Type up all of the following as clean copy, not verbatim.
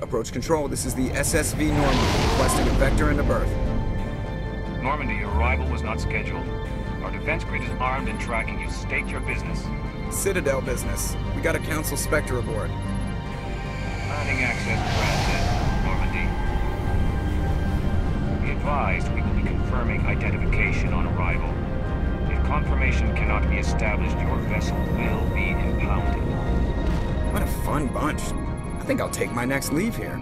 Approach control, this is the SSV Normandy, requesting a vector and a berth. Normandy, your arrival was not scheduled. Our defense grid is armed and tracking you. State your business. Citadel business. We got a Council Spectre aboard. Granting access granted, Normandy. Be advised, we will be confirming identification on arrival. If confirmation cannot be established, your vessel will be impounded. What a fun bunch. I think I'll take my next leave here.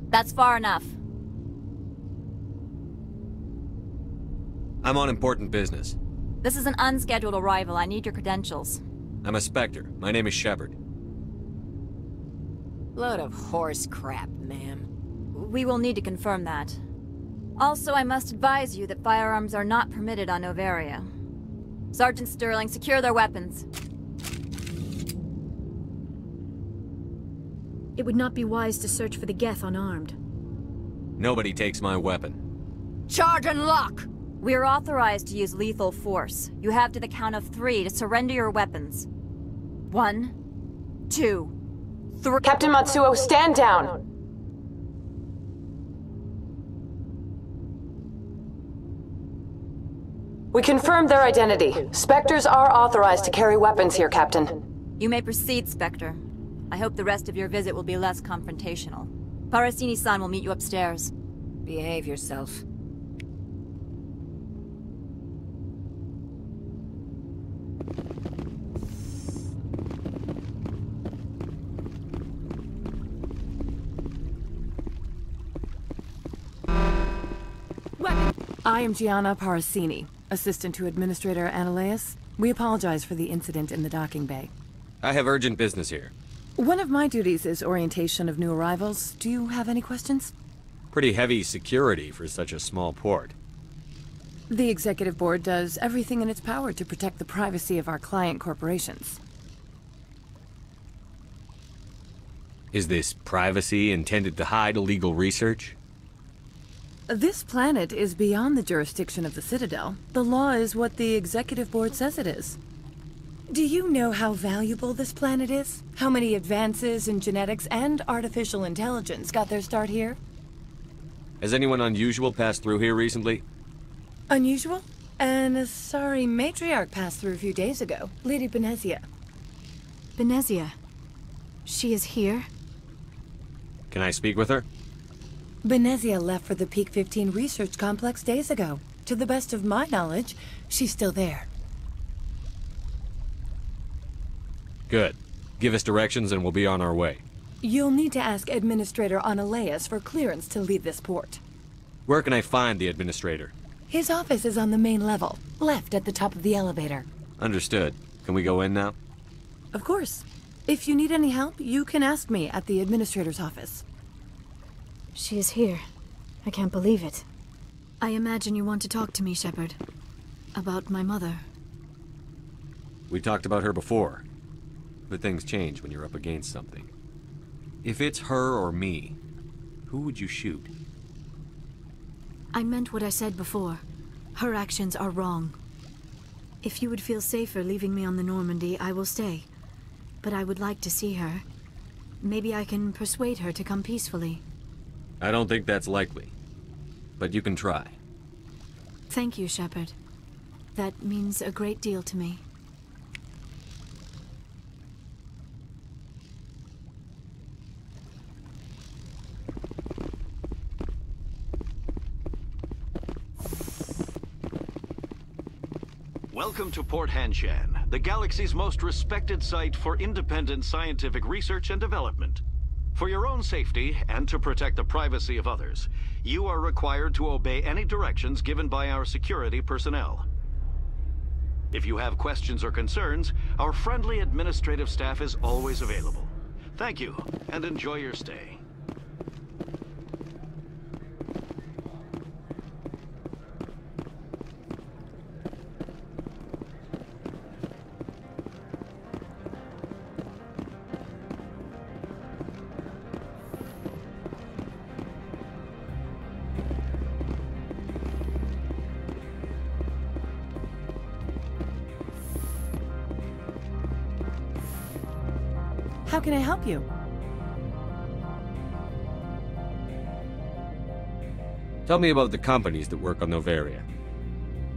That's far enough. I'm on important business. This is an unscheduled arrival. I need your credentials. I'm a Spectre. My name is Shepard. Load of horse crap, ma'am. We will need to confirm that. Also, I must advise you that firearms are not permitted on Noveria. Sergeant Sterling, secure their weapons. It would not be wise to search for the Geth unarmed. Nobody takes my weapon. Charge and lock! We are authorized to use lethal force. You have to the count of 3 to surrender your weapons. 1, 2, 3. Captain Matsuo, stand down! We confirmed their identity. Spectres are authorized to carry weapons here, Captain. You may proceed, Spectre. I hope the rest of your visit will be less confrontational. Parasini-san will meet you upstairs. Behave yourself. I am Gianna Parasini, assistant to Administrator Ananias. We apologize for the incident in the docking bay. I have urgent business here. One of my duties is orientation of new arrivals. Do you have any questions? Pretty heavy security for such a small port. The Executive Board does everything in its power to protect the privacy of our client corporations. Is this privacy intended to hide illegal research? This planet is beyond the jurisdiction of the Citadel. The law is what the Executive Board says it is. Do you know how valuable this planet is? How many advances in genetics and artificial intelligence got their start here? Has anyone unusual passed through here recently? Unusual? An Asari matriarch passed through a few days ago. Lady Benezia. Benezia? She is here? Can I speak with her? Benezia left for the Peak 15 research complex days ago. To the best of my knowledge, she's still there. Good. Give us directions and we'll be on our way. You'll need to ask Administrator Ananias for clearance to leave this port. Where can I find the Administrator? His office is on the main level, left at the top of the elevator. Understood. Can we go in now? Of course. If you need any help, you can ask me at the Administrator's office. She is here. I can't believe it. I imagine you want to talk to me, Shepard. About my mother. We talked about her before. But things change when you're up against something. If it's her or me, who would you shoot? I meant what I said before. Her actions are wrong. If you would feel safer leaving me on the Normandy, I will stay. But I would like to see her. Maybe I can persuade her to come peacefully. I don't think that's likely. But you can try. Thank you, Shepard. That means a great deal to me. Welcome to Port Hanshan, the galaxy's most respected site for independent scientific research and development. For your own safety, and to protect the privacy of others, you are required to obey any directions given by our security personnel. If you have questions or concerns, our friendly administrative staff is always available. Thank you, and enjoy your stay. How can I help you? Tell me about the companies that work on Noveria.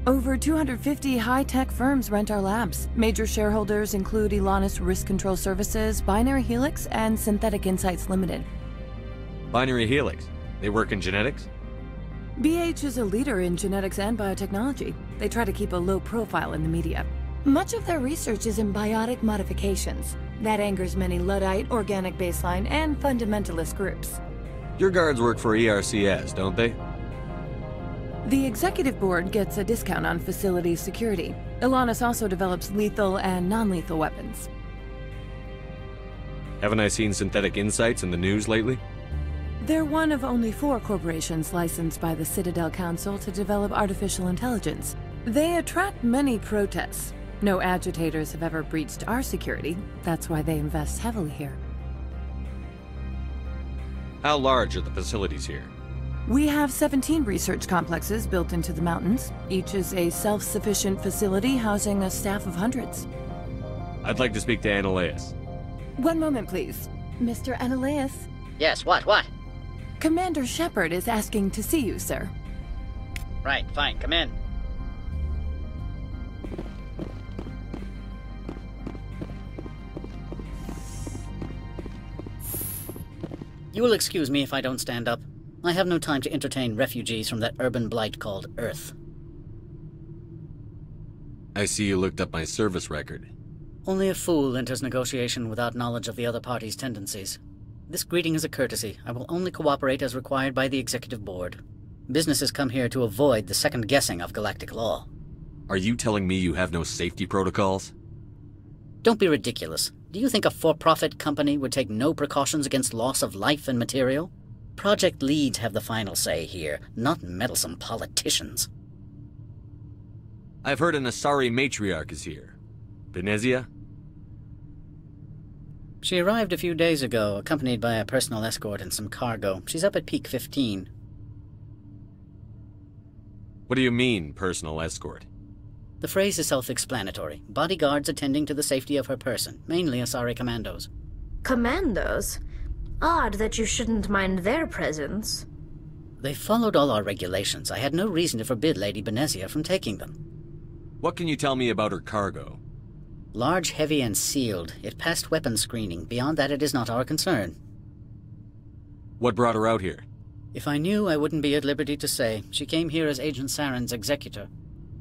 Over 250 high-tech firms rent our labs. Major shareholders include Elanus Risk Control Services, Binary Helix, and Synthetic Insights Limited. Binary Helix. They work in genetics? BH is a leader in genetics and biotechnology. They try to keep a low profile in the media. Much of their research is in biotic modifications. That angers many Luddite, organic baseline, and fundamentalist groups. Your guards work for ERCS, don't they? The executive board gets a discount on facility security. Elanus also develops lethal and non-lethal weapons. Haven't I seen Synthetic Insights in the news lately? They're one of only 4 corporations licensed by the Citadel Council to develop artificial intelligence. They attract many protests. No agitators have ever breached our security. That's why they invest heavily here. How large are the facilities here? We have 17 research complexes built into the mountains. Each is a self-sufficient facility housing a staff of hundreds. I'd like to speak to Analeas. One moment, please. Mr. Analeas? Yes, what? Commander Shepard is asking to see you, sir. Right, fine, come in. You will excuse me if I don't stand up. I have no time to entertain refugees from that urban blight called Earth. I see you looked up my service record. Only a fool enters negotiation without knowledge of the other party's tendencies. This greeting is a courtesy. I will only cooperate as required by the Executive Board. Businesses come here to avoid the second guessing of galactic law. Are you telling me you have no safety protocols? Don't be ridiculous. Do you think a for-profit company would take no precautions against loss of life and material? Project leads have the final say here, not meddlesome politicians. I've heard an Asari matriarch is here. Benezia? She arrived a few days ago, accompanied by a personal escort and some cargo. She's up at Peak 15. What do you mean, personal escort? The phrase is self-explanatory. Bodyguards attending to the safety of her person, mainly Asari commandos. Commandos? Odd that you shouldn't mind their presence. They followed all our regulations. I had no reason to forbid Lady Benezia from taking them. What can you tell me about her cargo? Large, heavy, and sealed. It passed weapons screening. Beyond that, it is not our concern. What brought her out here? If I knew, I wouldn't be at liberty to say. She came here as Agent Saren's executor.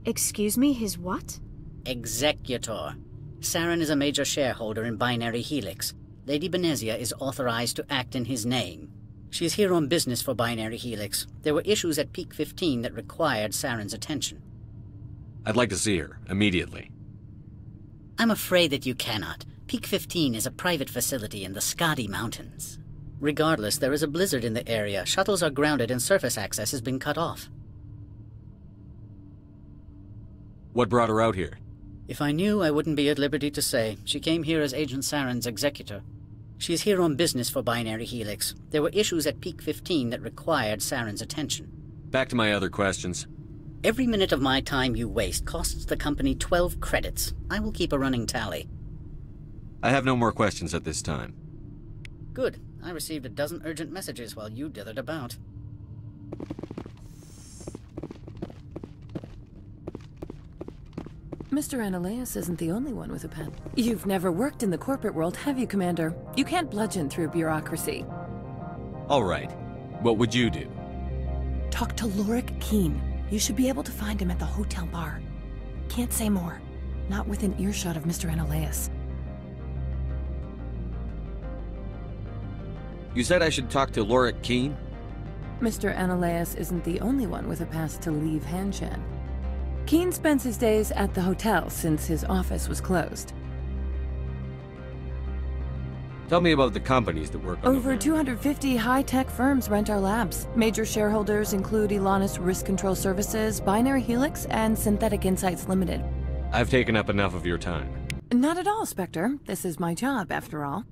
Excuse me, his what? Executor. Saren is a major shareholder in Binary Helix. Lady Benezia is authorized to act in his name. She is here on business for Binary Helix. There were issues at Peak 15 that required Saren's attention. I'd like to see her, immediately. I'm afraid that you cannot. Peak 15 is a private facility in the Skadi Mountains. Regardless, there is a blizzard in the area. Shuttles are grounded and surface access has been cut off. What brought her out here? If I knew, I wouldn't be at liberty to say. She came here as Agent Saren's executor. She is here on business for Binary Helix. There were issues at Peak 15 that required Saren's attention. Back to my other questions. Every minute of my time you waste costs the company 12 credits. I will keep a running tally. I have no more questions at this time. Good. I received a dozen urgent messages while you dithered about. Mr. Analeas isn't the only one with a pen. You've never worked in the corporate world, have you, Commander? You can't bludgeon through bureaucracy. All right. What would you do? Talk to Lorik Keen. You should be able to find him at the hotel bar. Can't say more. Not within earshot of Mr. Analeas. You said I should talk to Lorik Keen? Mr. Analeas isn't the only one with a pass to leave Hanshan. Keen spends his days at the hotel since his office was closed. Tell me about the companies that work on Over 250 high-tech firms rent our labs. Major shareholders include Elanus Risk Control Services, Binary Helix, and Synthetic Insights Limited. I've taken up enough of your time. Not at all, Spectre. This is my job, after all.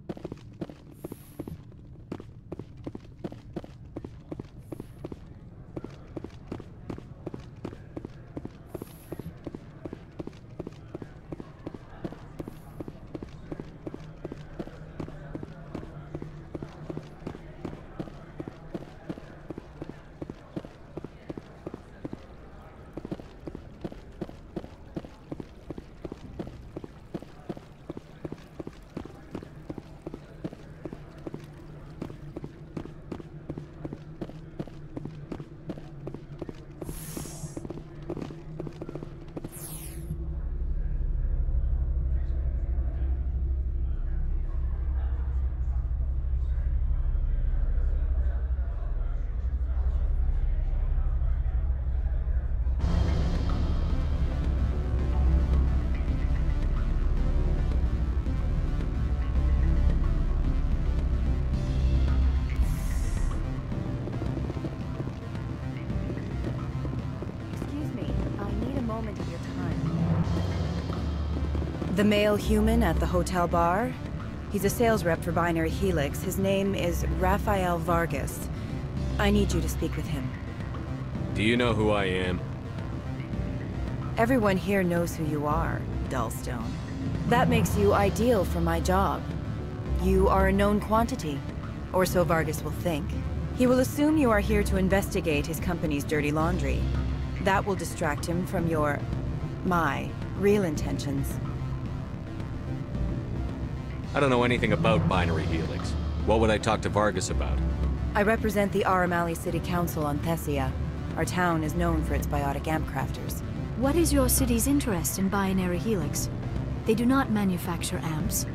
The male human at the hotel bar? He's a sales rep for Binary Helix. His name is Rafael Vargas. I need you to speak with him. Do you know who I am? Everyone here knows who you are, Dullstone. That makes you ideal for my job. You are a known quantity, or so Vargas will think. He will assume you are here to investigate his company's dirty laundry. That will distract him from my real intentions. I don't know anything about Binary Helix. What would I talk to Vargas about? I represent the Aramali City Council on Thessia. Our town is known for its biotic amp crafters. What is your city's interest in Binary Helix? They do not manufacture amps.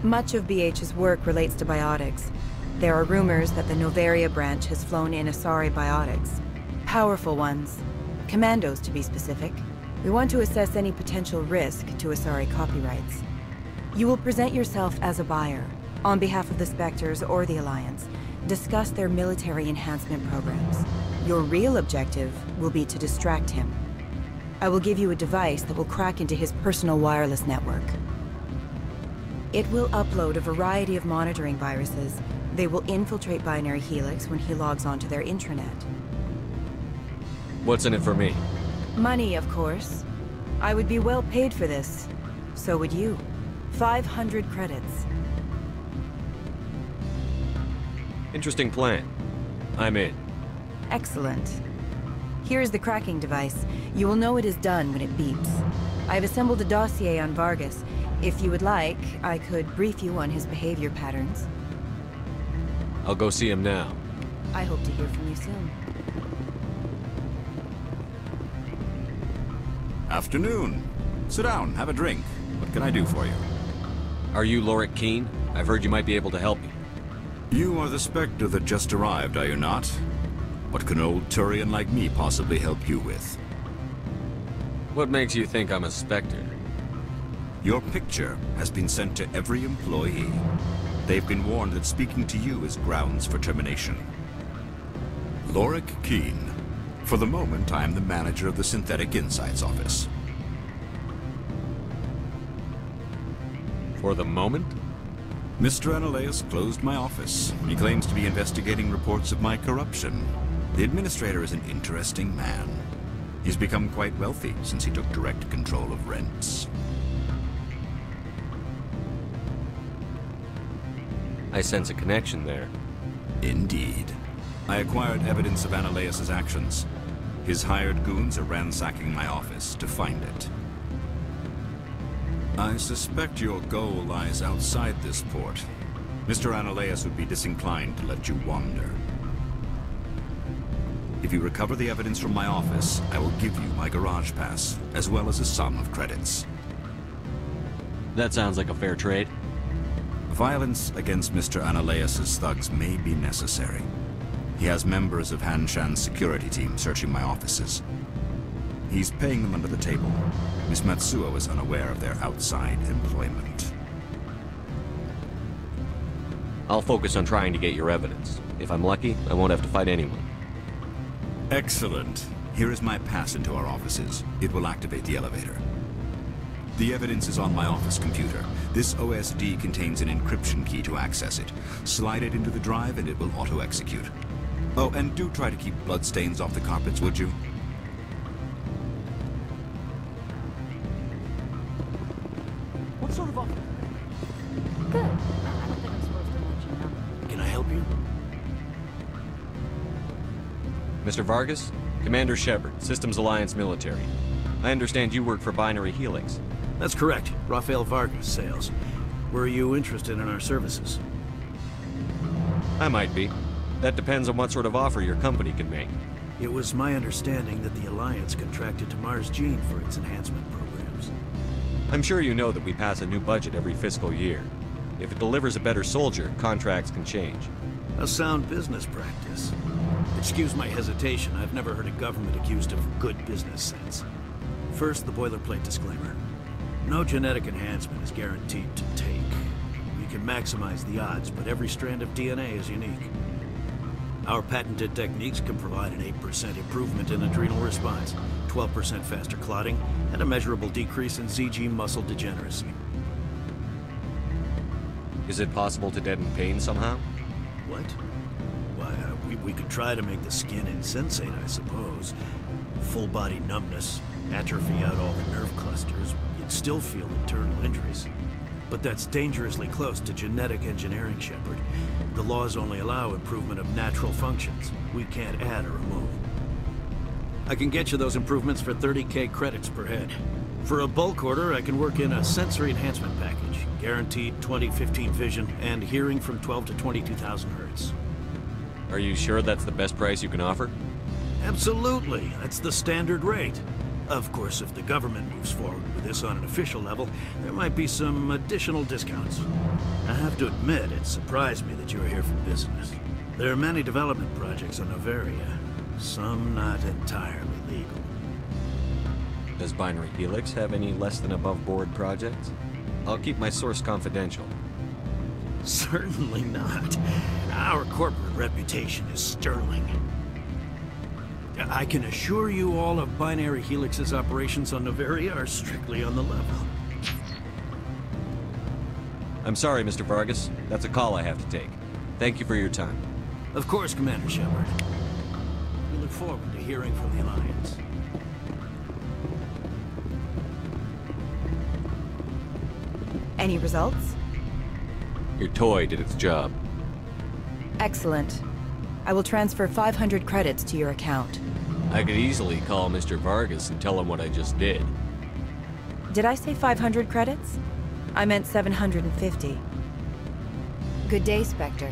Much of BH's work relates to biotics. There are rumors that the Noveria branch has flown in Asari biotics. Powerful ones. Commandos, to be specific. We want to assess any potential risk to Asari copyrights. You will present yourself as a buyer, on behalf of the Spectres or the Alliance. Discuss their military enhancement programs. Your real objective will be to distract him. I will give you a device that will crack into his personal wireless network. It will upload a variety of monitoring viruses. They will infiltrate Binary Helix when he logs onto their intranet. What's in it for me? Money, of course. I would be well paid for this. So would you. 500 credits. Interesting plan. I'm in. Excellent. Here is the cracking device. You will know it is done when it beeps. I have assembled a dossier on Vargas. If you would like, I could brief you on his behavior patterns. I'll go see him now. I hope to hear from you soon. Afternoon. Sit down, have a drink. What can I do for you? Are you Lorik Keene? I've heard you might be able to help me. You are the Spectre that just arrived, are you not? What can an old Turian like me possibly help you with? What makes you think I'm a Spectre? Your picture has been sent to every employee. They've been warned that speaking to you is grounds for termination. Lorik Keene. For the moment, I am the manager of the Synthetic Insights Office. For the moment? Mr. Analeus closed my office. He claims to be investigating reports of my corruption. The administrator is an interesting man. He's become quite wealthy since he took direct control of rents. I sense a connection there. Indeed. I acquired evidence of Analeus's actions. His hired goons are ransacking my office to find it. I suspect your goal lies outside this port. Mr. Analeus would be disinclined to let you wander. If you recover the evidence from my office, I will give you my garage pass, as well as a sum of credits. That sounds like a fair trade. Violence against Mr. Analeus's thugs may be necessary. He has members of Hanshan's security team searching my offices. He's paying them under the table. Miss Matsuo is unaware of their outside employment. I'll focus on trying to get your evidence. If I'm lucky, I won't have to fight anyone. Excellent. Here is my pass into our offices. It will activate the elevator. The evidence is on my office computer. This OSD contains an encryption key to access it. Slide it into the drive and it will auto-execute. Oh, and do try to keep bloodstains off the carpets, would you? What sort of offer? Good. I don't think I'm supposed to mention that. Can I help you? Mr. Vargas? Commander Shepard, Systems Alliance Military. I understand you work for Binary Helix. That's correct. Rafael Vargas, sales. Were you interested in our services? I might be. That depends on what sort of offer your company can make. It was my understanding that the Alliance contracted to Mars Gene for its enhancement programs. I'm sure you know that we pass a new budget every fiscal year. If it delivers a better soldier, contracts can change. A sound business practice. Excuse my hesitation, I've never heard a government accused of good business sense. First, the boilerplate disclaimer. No genetic enhancement is guaranteed to take. We can maximize the odds, but every strand of DNA is unique. Our patented techniques can provide an 8% improvement in adrenal response, 12% faster clotting, and a measurable decrease in ZG muscle degeneracy. Is it possible to deaden pain somehow? What? Why, we could try to make the skin insensate, I suppose. Full body numbness, atrophy out all the nerve clusters, you'd still feel internal injuries. But that's dangerously close to genetic engineering, Shepard. The laws only allow improvement of natural functions. We can't add or remove. I can get you those improvements for 30K credits per head. For a bulk order, I can work in a sensory enhancement package. Guaranteed 20/15 vision and hearing from 12 to 22,000 hertz. Are you sure that's the best price you can offer? Absolutely. That's the standard rate. Of course, if the government moves forward with this on an official level, there might be some additional discounts. I have to admit, it surprised me that you were here for business. There are many development projects on Noveria, some not entirely legal. Does Binary Helix have any less than above-board projects? I'll keep my source confidential. Certainly not. Our corporate reputation is sterling. I can assure you all of Binary Helix's operations on Noveria are strictly on the level. I'm sorry, Mr. Vargas. That's a call I have to take. Thank you for your time. Of course, Commander Shepard. We look forward to hearing from the Alliance. Any results? Your toy did its job. Excellent. I will transfer 500 credits to your account. I could easily call Mr. Vargas and tell him what I just did. Did I say 500 credits? I meant 750. Good day, Spectre.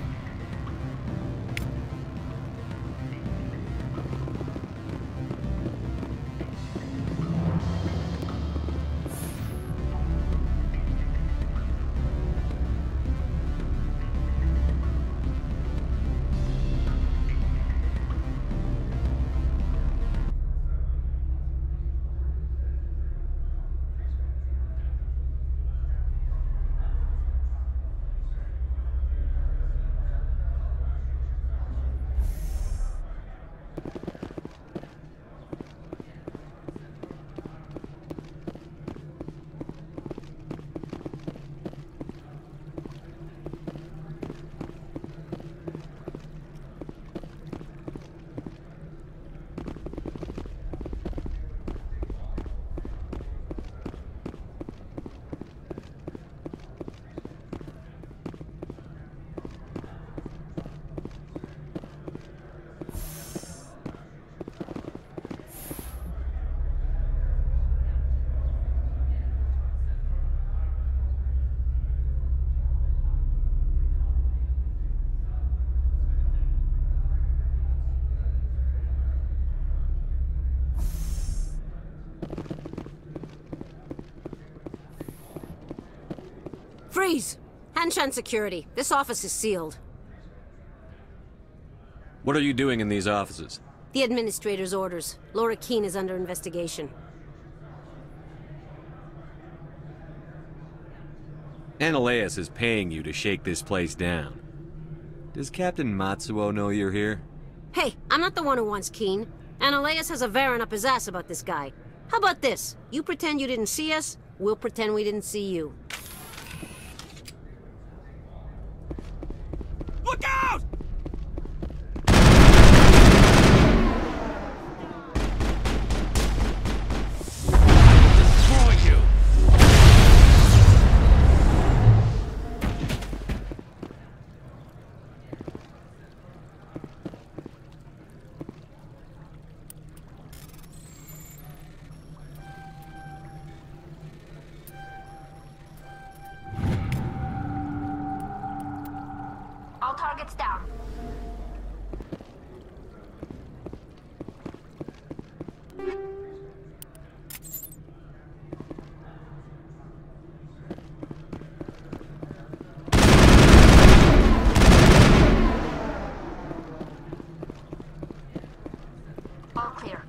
Freeze! Hanshan security. This office is sealed. What are you doing in these offices? The administrator's orders. Laura Keene is under investigation. Ananias is paying you to shake this place down. Does Captain Matsuo know you're here? Hey, I'm not the one who wants Keene. Ananias has a Varen up his ass about this guy. How about this? You pretend you didn't see us, we'll pretend we didn't see you. Look out! Destroy you! All targets down. All clear.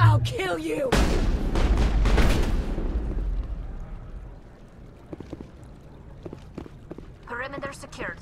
I'll kill you! Perimeter secured.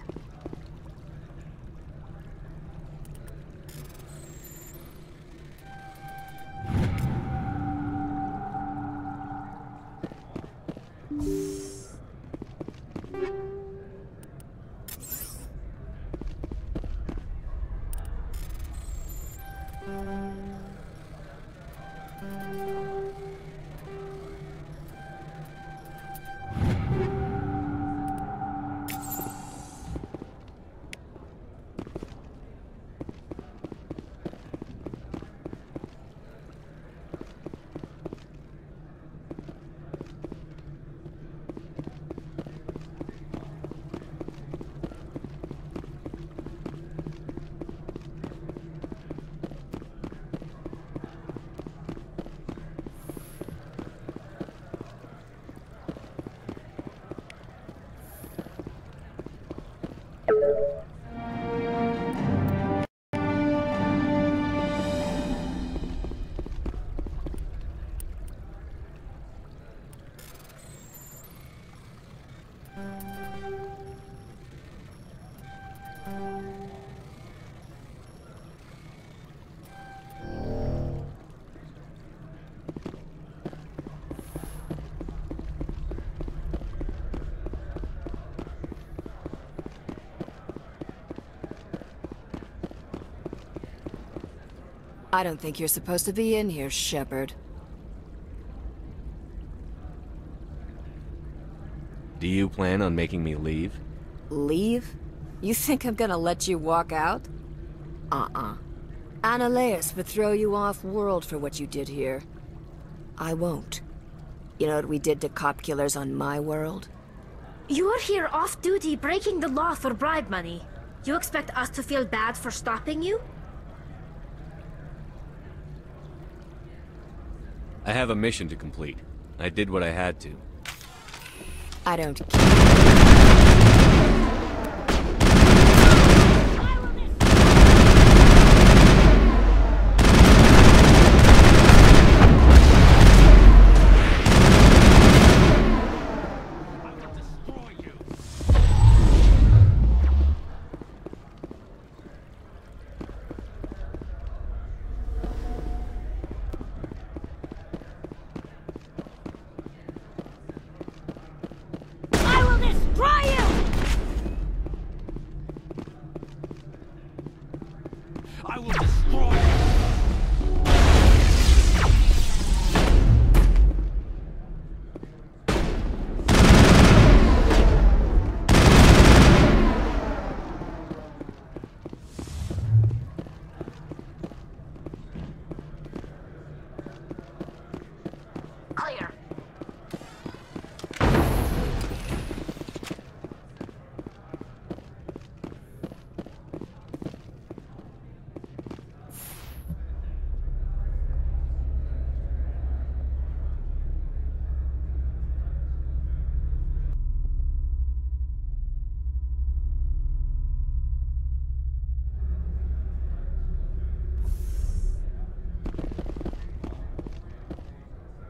I don't think you're supposed to be in here, Shepard. Do you plan on making me leave? Leave? You think I'm gonna let you walk out? Ananias would throw you off-world for what you did here. I won't. You know what we did to cop killers on my world? You're here off-duty breaking the law for bribe money. You expect us to feel bad for stopping you? I have a mission to complete. I did what I had to. I don't care. I will destroy you! Clear.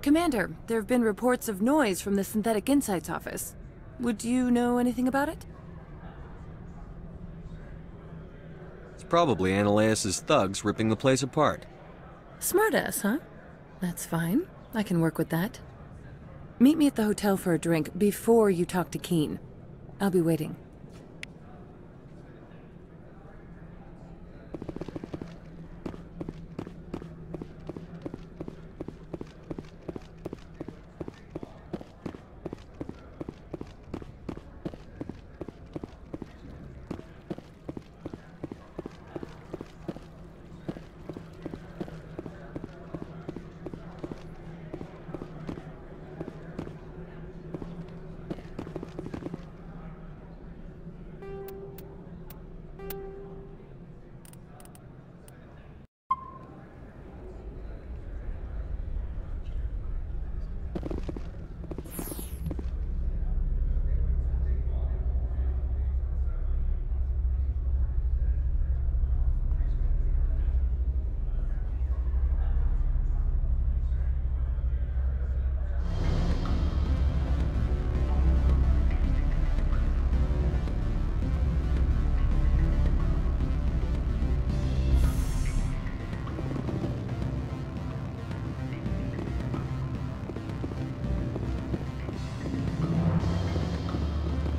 Commander, there have been reports of noise from the Synthetic Insights office. Would you know anything about it? It's probably Ananias' thugs ripping the place apart. Smartass, huh? That's fine. I can work with that. Meet me at the hotel for a drink before you talk to Keen. I'll be waiting.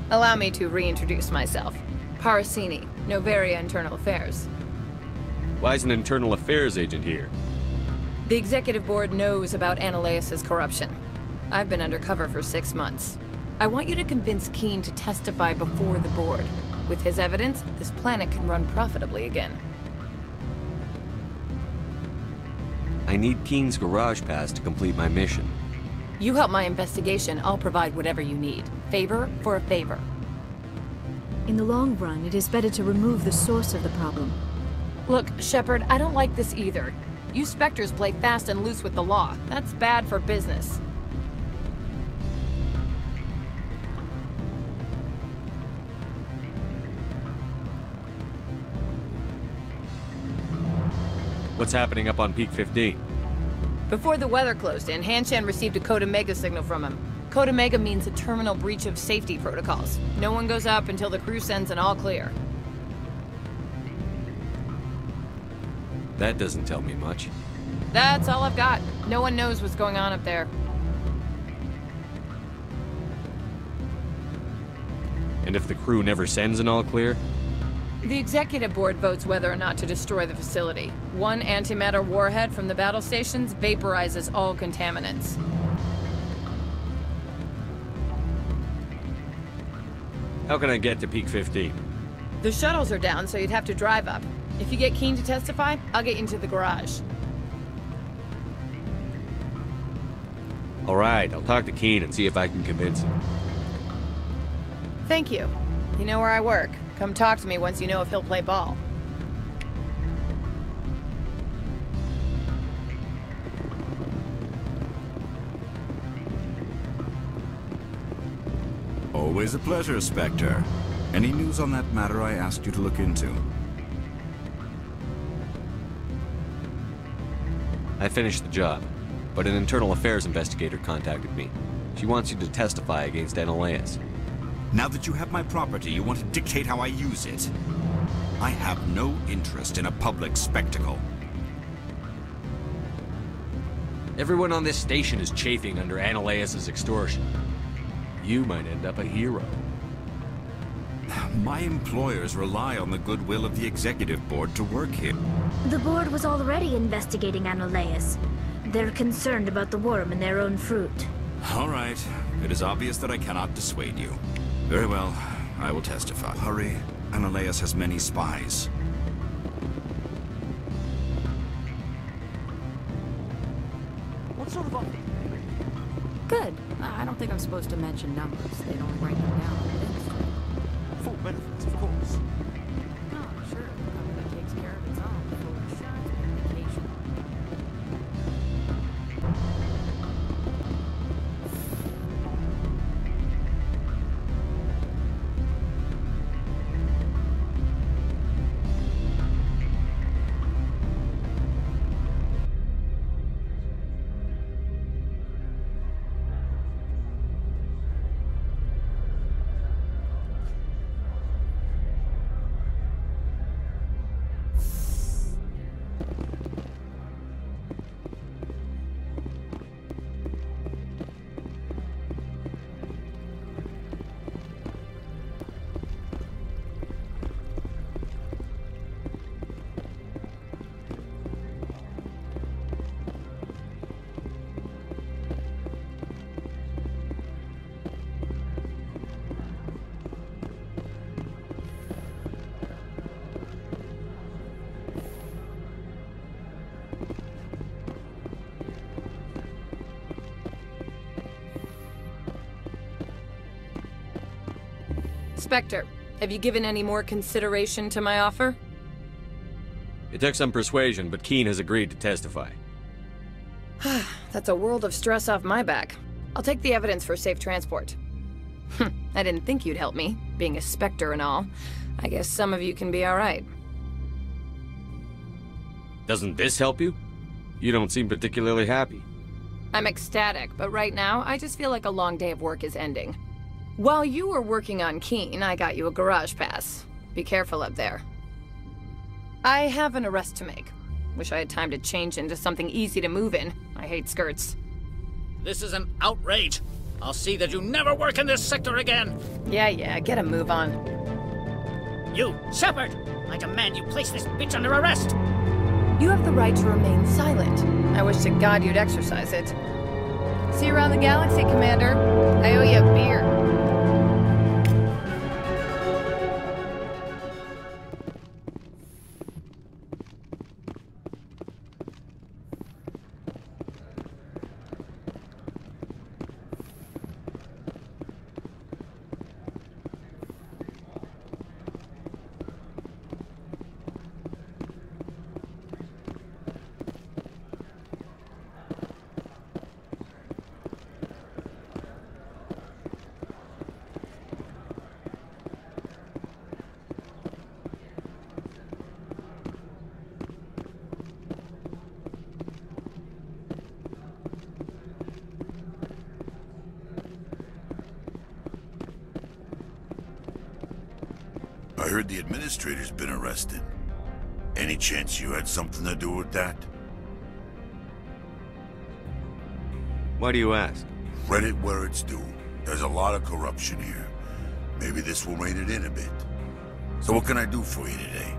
Allow me to reintroduce myself. Parasini, Noveria Internal Affairs. Why is an internal affairs agent here? The executive board knows about Ananias' corruption. I've been undercover for 6 months. I want you to convince Keen to testify before the board. With his evidence, this planet can run profitably again. I need Keen's garage pass to complete my mission. You help my investigation, I'll provide whatever you need. Favor for a favor. In the long run, it is better to remove the source of the problem. Look, Shepard, I don't like this either. You Spectres play fast and loose with the law. That's bad for business. What's happening up on Peak 15? Before the weather closed in, Hanshan received a Code Omega signal from him. Code Omega means a terminal breach of safety protocols. No one goes up until the crew sends an all clear. That doesn't tell me much. That's all I've got. No one knows what's going on up there. And if the crew never sends an all clear? The executive board votes whether or not to destroy the facility. One antimatter warhead from the battle stations vaporizes all contaminants. How can I get to Peak 15? The shuttles are down, so you'd have to drive up. If you get Keen to testify, I'll get you into the garage. Alright, I'll talk to Keen and see if I can convince him. Thank you. You know where I work. Come talk to me once you know if he'll play ball. Always a pleasure, Spectre. Any news on that matter I asked you to look into? I finished the job, but an internal affairs investigator contacted me. She wants you to testify against Ananias. Now that you have my property, you want to dictate how I use it. I have no interest in a public spectacle. Everyone on this station is chafing under Ananias' extortion. You might end up a hero. My employers rely on the goodwill of the executive board to work here. The board was already investigating Ananias. They're concerned about the worm in their own fruit. All right. It is obvious that I cannot dissuade you. Very well. I will testify. Hurry. Ananias has many spies. What sort of offer? Good. I don't think I'm supposed to mention numbers. They'd only write them down on the industry. Full benefits, of course. Oh, sure. The company takes care of its own. Full insurance and vacation. Spectre, have you given any more consideration to my offer? It took some persuasion, but Keen has agreed to testify. That's a world of stress off my back. I'll take the evidence for safe transport. I didn't think you'd help me, being a Spectre and all. I guess some of you can be alright. Doesn't this help you? You don't seem particularly happy. I'm ecstatic, but right now, I just feel like a long day of work is ending. While you were working on Keen, I got you a garage pass. Be careful up there. I have an arrest to make. Wish I had time to change into something easy to move in. I hate skirts. This is an outrage. I'll see that you never work in this sector again. Yeah, get a move on. You, Shepard! I demand you place this bitch under arrest! You have the right to remain silent. I wish to God you'd exercise it. See you around the galaxy, Commander. I owe you a beer. I heard the administrator's been arrested. Any chance you had something to do with that? Why do you ask? Read it where it's due. There's a lot of corruption here. Maybe this will rein it in a bit. So what can I do for you today?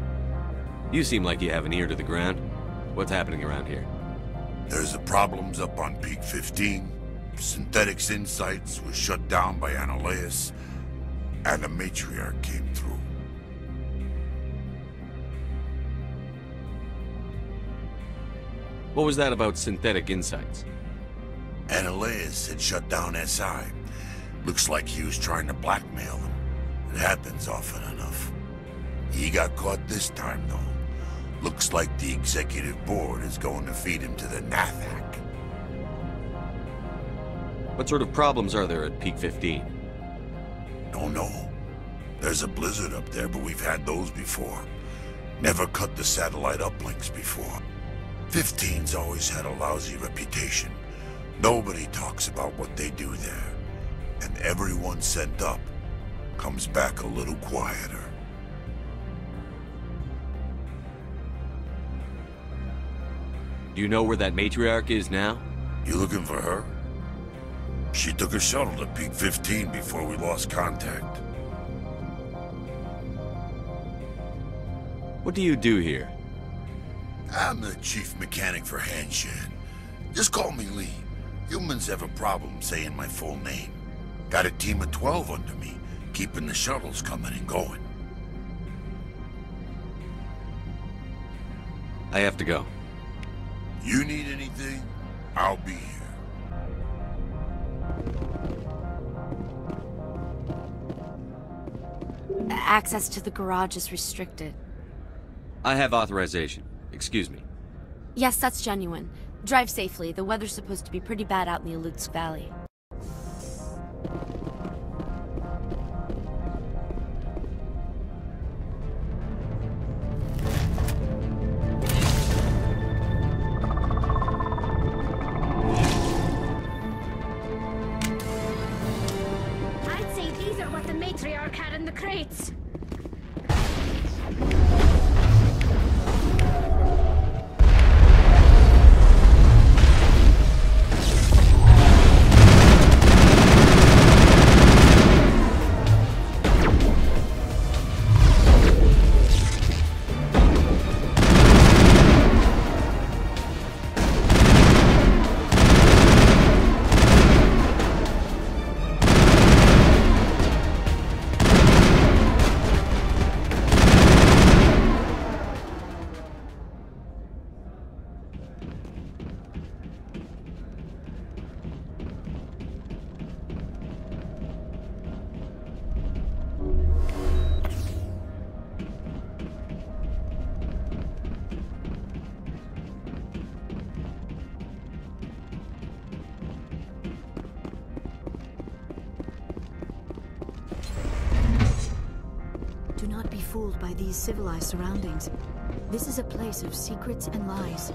You seem like you have an ear to the ground. What's happening around here? There's the problems up on Peak 15. Synthetics Insights was shut down by Anoleus. And the Matriarch came through. What was that about Synthetic Insights? Anoleus had shut down SI. Looks like he was trying to blackmail them. It happens often enough. He got caught this time, though. Looks like the executive board is going to feed him to the Nathak. What sort of problems are there at Peak 15? Don't know. There's a blizzard up there, but we've had those before. Never cut the satellite uplinks before. 15's always had a lousy reputation. Nobody talks about what they do there. And everyone sent up comes back a little quieter. Do you know where that Matriarch is now? You looking for her? She took a shuttle to Peak 15 before we lost contact. What do you do here? I'm the chief mechanic for Hanshan. Just call me Lee. Humans have a problem saying my full name. Got a team of 12 under me, keeping the shuttles coming and going. I have to go. You need anything? I'll be here. Access to the garage is restricted. I have authorization. Excuse me. Yes, that's genuine. Drive safely. The weather's supposed to be pretty bad out in the Alutsk Valley. I'd say these are what the Matriarch had in the crates. Do not be fooled by these civilized surroundings. This is a place of secrets and lies.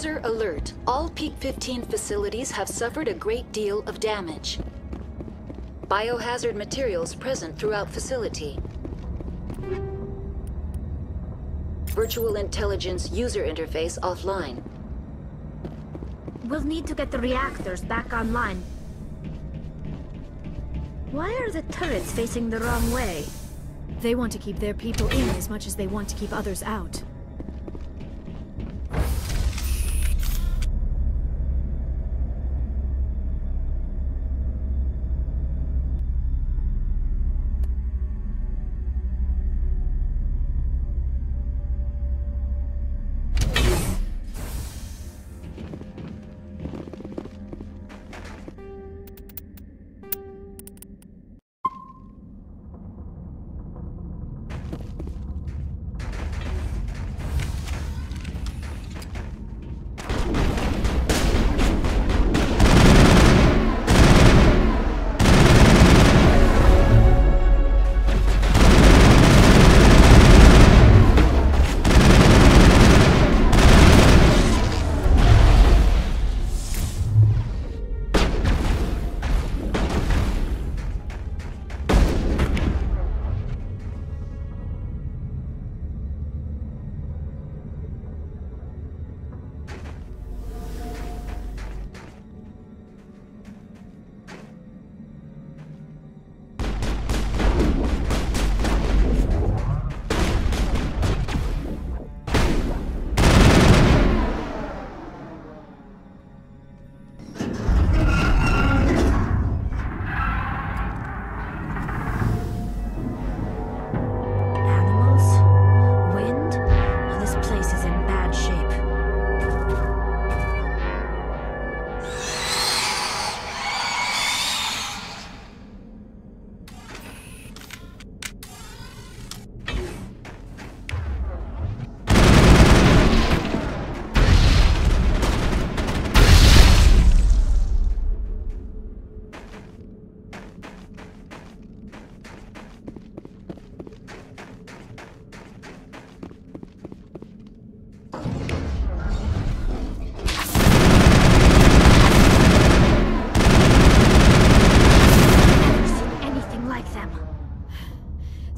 User alert. All Peak 15 facilities have suffered a great deal of damage. Biohazard materials present throughout facility. Virtual intelligence user interface offline. We'll need to get the reactors back online. Why are the turrets facing the wrong way? They want to keep their people in as much as they want to keep others out.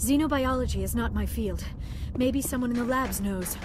Xenobiology is not my field. Maybe someone in the labs knows.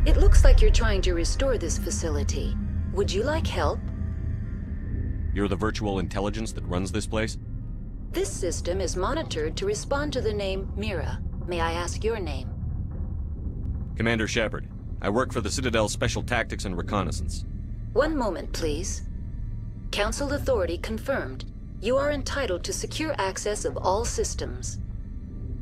It looks like you're trying to restore this facility. Would you like help? You're the virtual intelligence that runs this place? This system is monitored to respond to the name Mira. May I ask your name? Commander Shepard. I work for the Citadel Special Tactics and Reconnaissance. One moment, please. Council authority confirmed. You are entitled to secure access of all systems.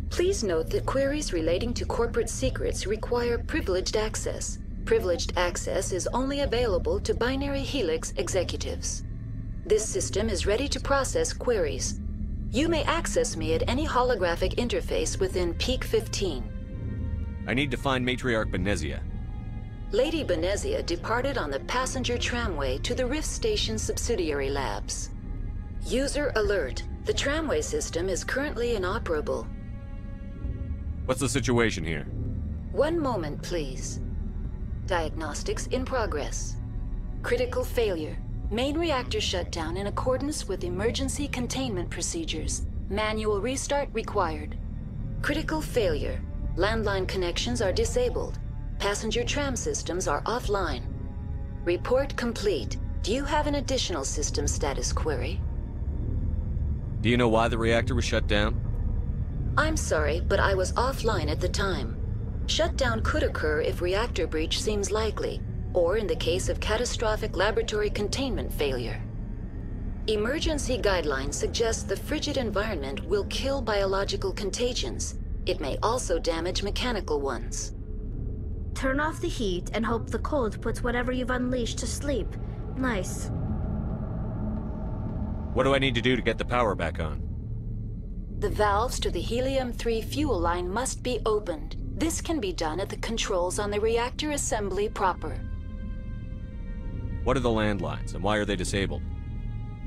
Please note that queries relating to corporate secrets require privileged access. Privileged access is only available to Binary Helix executives. This system is ready to process queries. You may access me at any holographic interface within Peak 15. I need to find Matriarch Benezia. Lady Benezia departed on the passenger tramway to the Rift Station subsidiary labs. User alert. The tramway system is currently inoperable. What's the situation here? One moment, please. Diagnostics in progress. Critical failure. Main reactor shutdown in accordance with emergency containment procedures. Manual restart required. Critical failure. Landline connections are disabled. Passenger tram systems are offline. Report complete. Do you have an additional system status query? Do you know why the reactor was shut down? I'm sorry, but I was offline at the time. Shutdown could occur if reactor breach seems likely, or in the case of catastrophic laboratory containment failure. Emergency guidelines suggest the frigid environment will kill biological contagions. It may also damage mechanical ones. Turn off the heat and hope the cold puts whatever you've unleashed to sleep. Nice. What do I need to do to get the power back on? The valves to the helium-3 fuel line must be opened. This can be done at the controls on the reactor assembly proper. What are the landlines, and why are they disabled?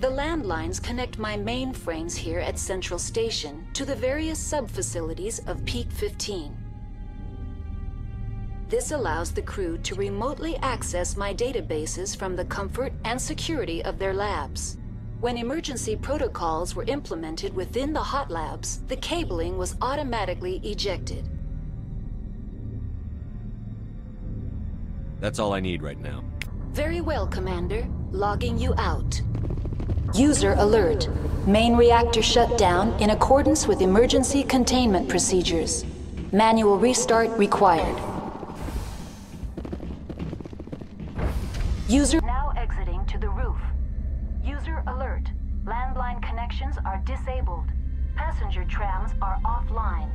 The landlines connect my mainframes here at Central Station to the various sub-facilities of Peak 15. This allows the crew to remotely access my databases from the comfort and security of their labs. When emergency protocols were implemented within the hot labs, the cabling was automatically ejected. That's all I need right now. Very well, Commander. Logging you out. User alert. Main reactor shut down in accordance with emergency containment procedures. Manual restart required. User now exiting to the roof. User alert. Landline connections are disabled. Passenger trams are offline.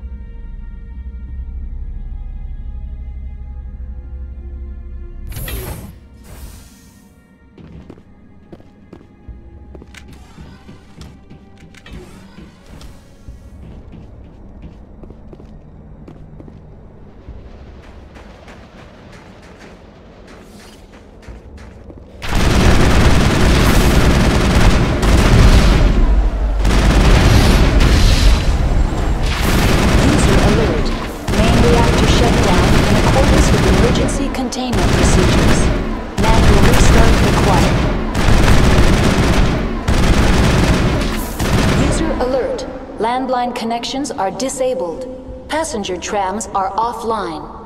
Landline connections are disabled. Passenger trams are offline.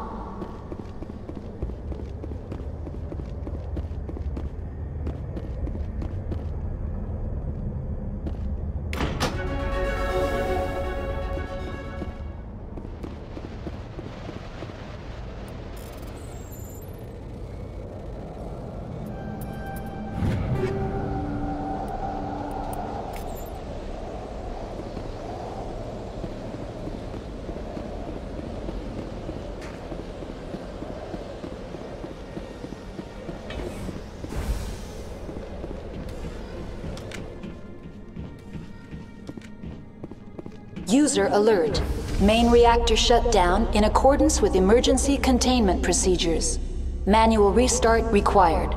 User alert. Main reactor shut down in accordance with emergency containment procedures. Manual restart required.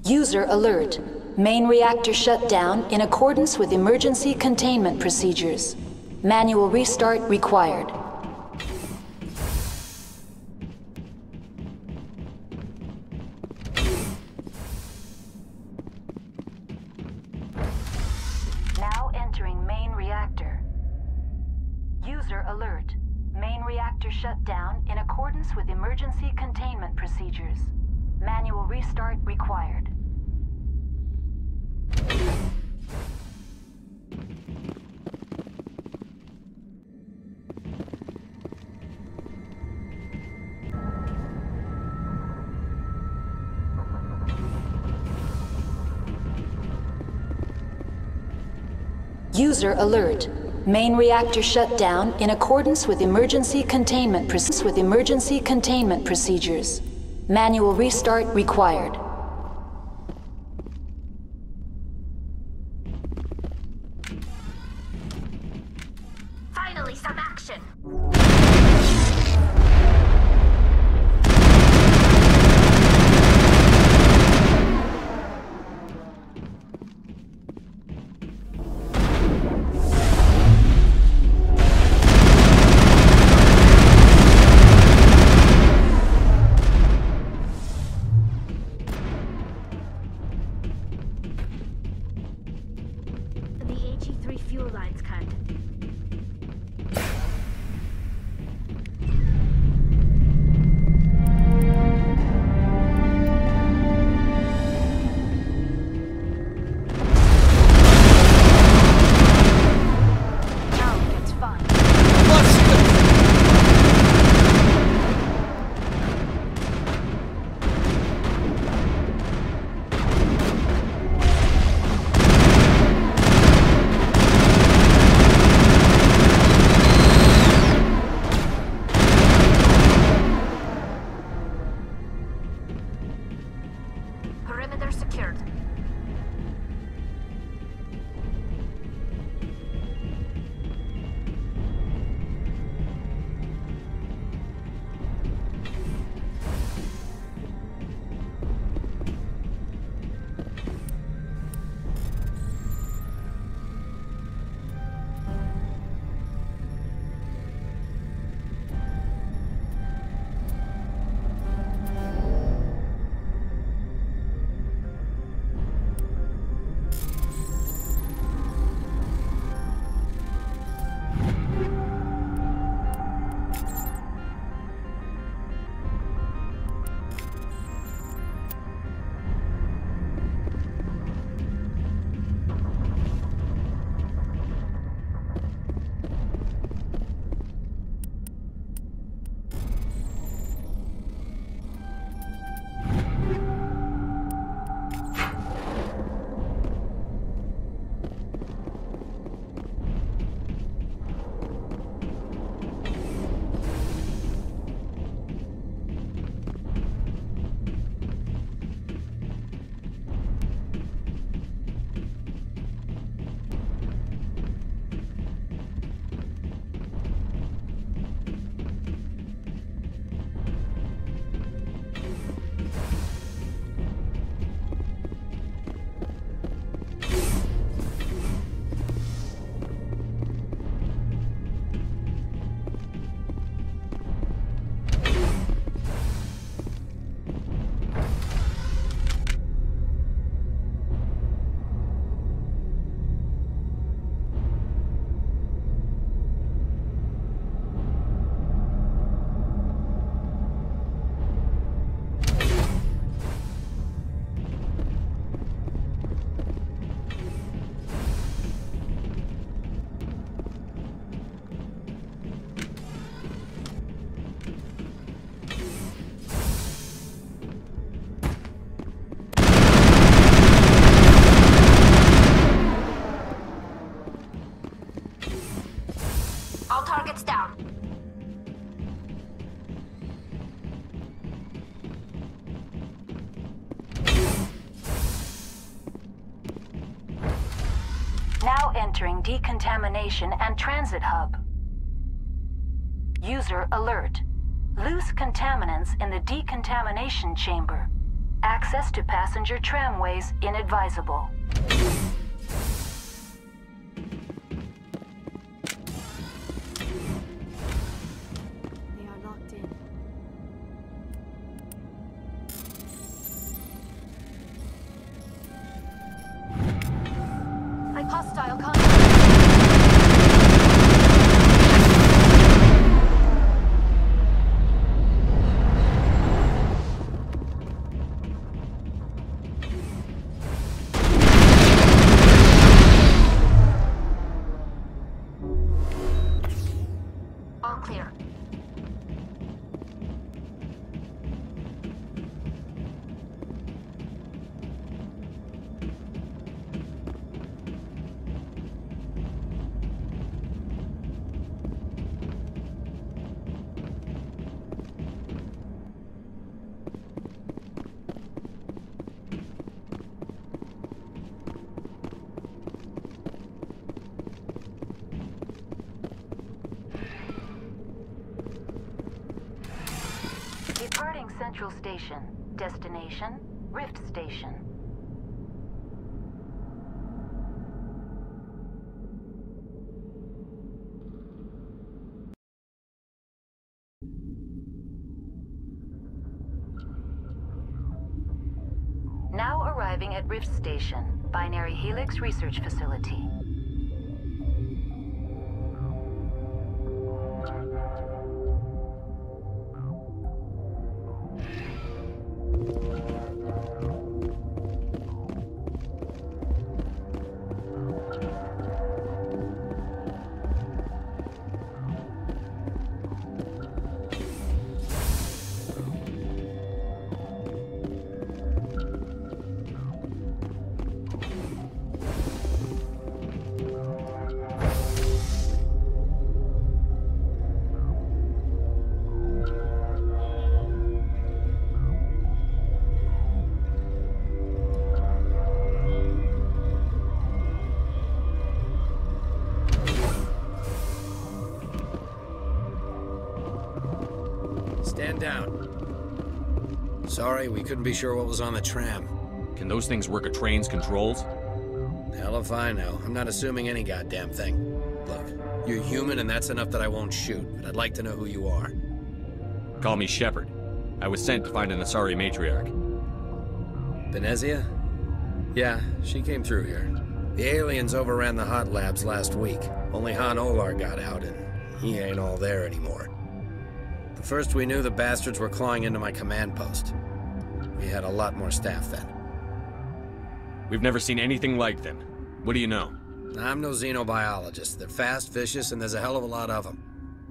User alert. Main reactor shut down in accordance with emergency containment procedures. Manual restart required. Now entering main reactor. User alert. Main reactor shut down in accordance with emergency containment procedures. Manual restart required. User alert. Main reactor shut down in accordance with emergency containment procedures. Manual restart required. Finally, some action! The HE3 fuel lines cut. Perimeter secured. entering decontamination and transit hub. User alert. Loose contaminants in the decontamination chamber. Access to passenger tramways inadvisable. They are locked in. Hostile contact. All clear. Departing Central Station. Destination, Rift Station. Now arriving at Rift Station, Binary Helix Research Facility. Stand down. Sorry, we couldn't be sure what was on the tram. Can those things work a train's controls? Hell if I know. I'm not assuming any goddamn thing. Look, you're human and that's enough that I won't shoot, but I'd like to know who you are. Call me Shepard. I was sent to find an Asari matriarch. Venezia? Yeah, she came through here. The aliens overran the hot labs last week. Only Han Olar got out, and he ain't all there anymore. The first we knew, the bastards were clawing into my command post. We had a lot more staff then. We've never seen anything like them. What do you know? I'm no xenobiologist. They're fast, vicious, and there's a hell of a lot of them.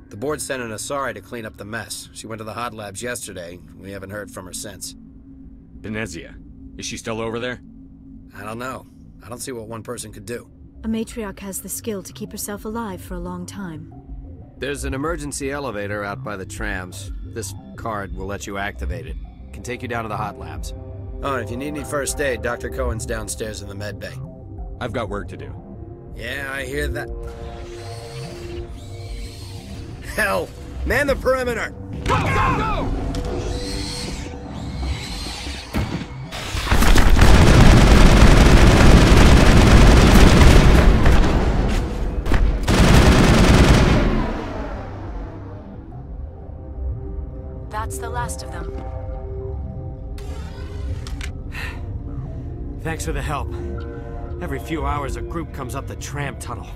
The board sent an Asari to clean up the mess. She went to the hot labs yesterday. We haven't heard from her since. Venezia. Is she still over there? I don't know. I don't see what one person could do. A matriarch has the skill to keep herself alive for a long time. There's an emergency elevator out by the trams. This card will let you activate it. Can take you down to the hot labs. Oh, and if you need any first aid, Dr. Cohen's downstairs in the med bay. I've got work to do. Yeah, I hear that. Hell! Man the perimeter! Go, go, go! That's the last of them. Thanks for the help. Every few hours, a group comes up the tram tunnel.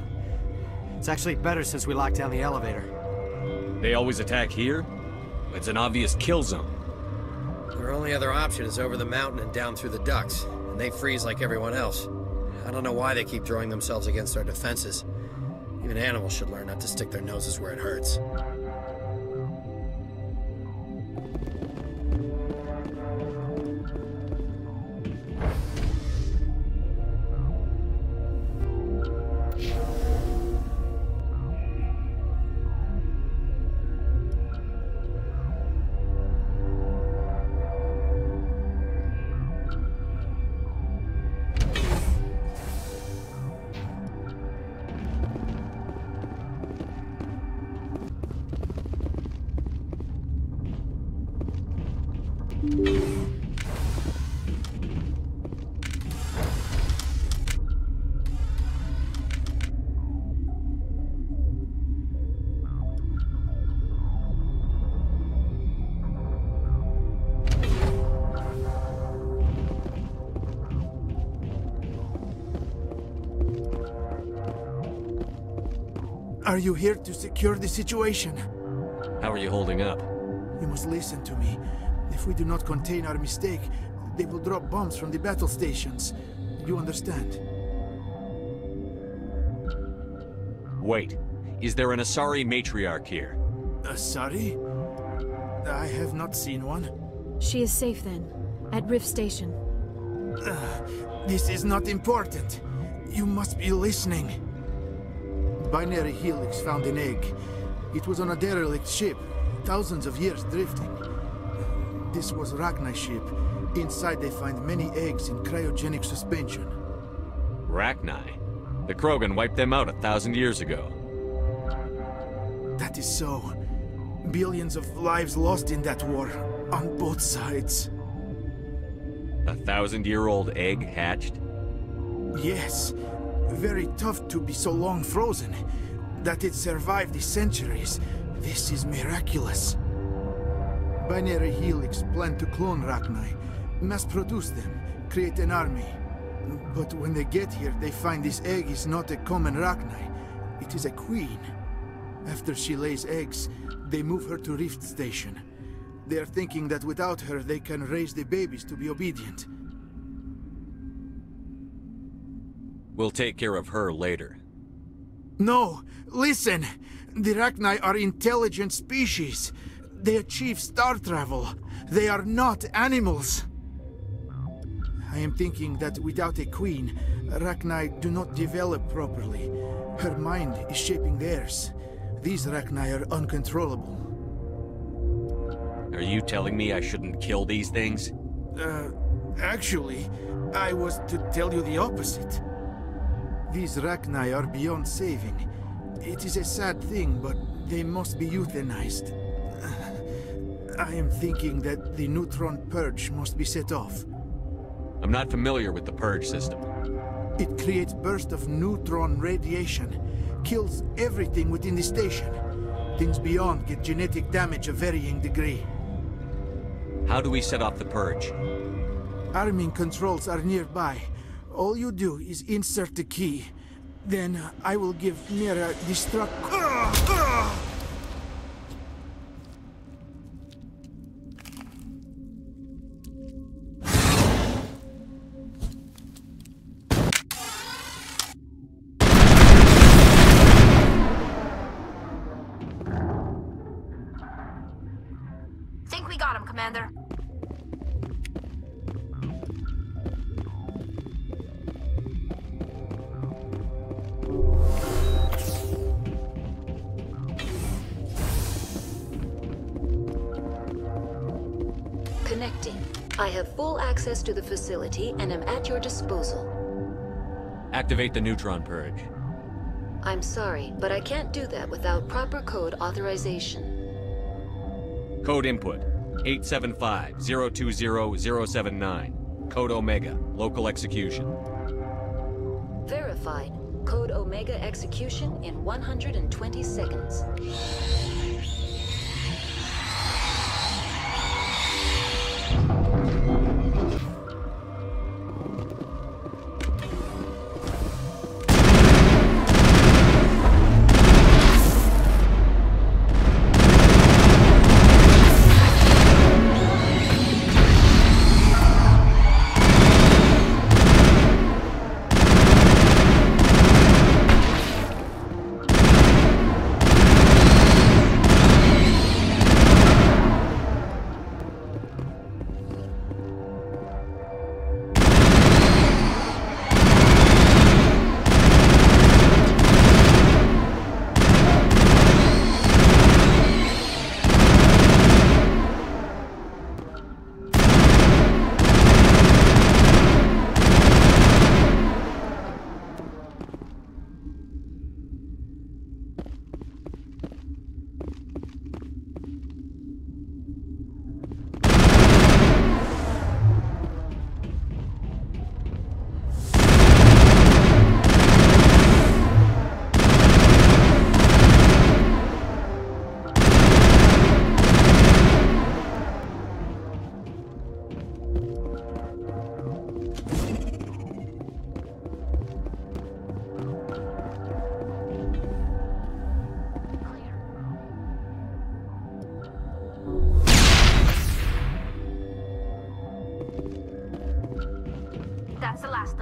It's actually better since we locked down the elevator. They always attack here? It's an obvious kill zone. Their only other option is over the mountain and down through the ducts, and they freeze like everyone else. I don't know why they keep throwing themselves against our defenses. Even animals should learn not to stick their noses where it hurts. Are you here to secure the situation? How are you holding up? You must listen to me. If we do not contain our mistake, they will drop bombs from the battle stations. You understand? Wait. Is there an Asari matriarch here? Asari? I have not seen one. She is safe then, at Rift Station. This is not important. You must be listening. Binary Helix found an egg. It was on a derelict ship, thousands of years drifting. This was Rachni's ship. Inside they find many eggs in cryogenic suspension. Rachni? The Krogan wiped them out 1,000 years ago. That is so. Billions of lives lost in that war, on both sides. 1,000-year-old egg hatched? Yes. Very tough to be so long frozen. That it survived the centuries. This is miraculous. Binary Helix planned to clone Rachni, mass-produce them, create an army. But when they get here, they find this egg is not a common Rachni. It is a queen. After she lays eggs, they move her to Rift Station. They are thinking that without her, they can raise the babies to be obedient. We'll take care of her later. No! Listen! The Rachni are intelligent species. They achieve star travel. They are not animals. I am thinking that without a queen, Rachni do not develop properly. Her mind is shaping theirs. These Rachni are uncontrollable. Are you telling me I shouldn't kill these things? Actually, I was to tell you the opposite. These Rachni are beyond saving. It is a sad thing, but they must be euthanized. I am thinking that the neutron purge must be set off. I'm not familiar with the purge system. It creates bursts of neutron radiation, kills everything within the station. Things beyond get genetic damage of varying degree. How do we set off the purge? Arming controls are nearby. All you do is insert the key. Then I will give Mira destruct... Think we got him, Commander. Connecting. I have full access to the facility and am at your disposal. Activate the neutron purge. I'm sorry, but I can't do that without proper code authorization. Code input, 875-020-079. Code Omega, local execution. Verified. Code Omega execution in 120 seconds.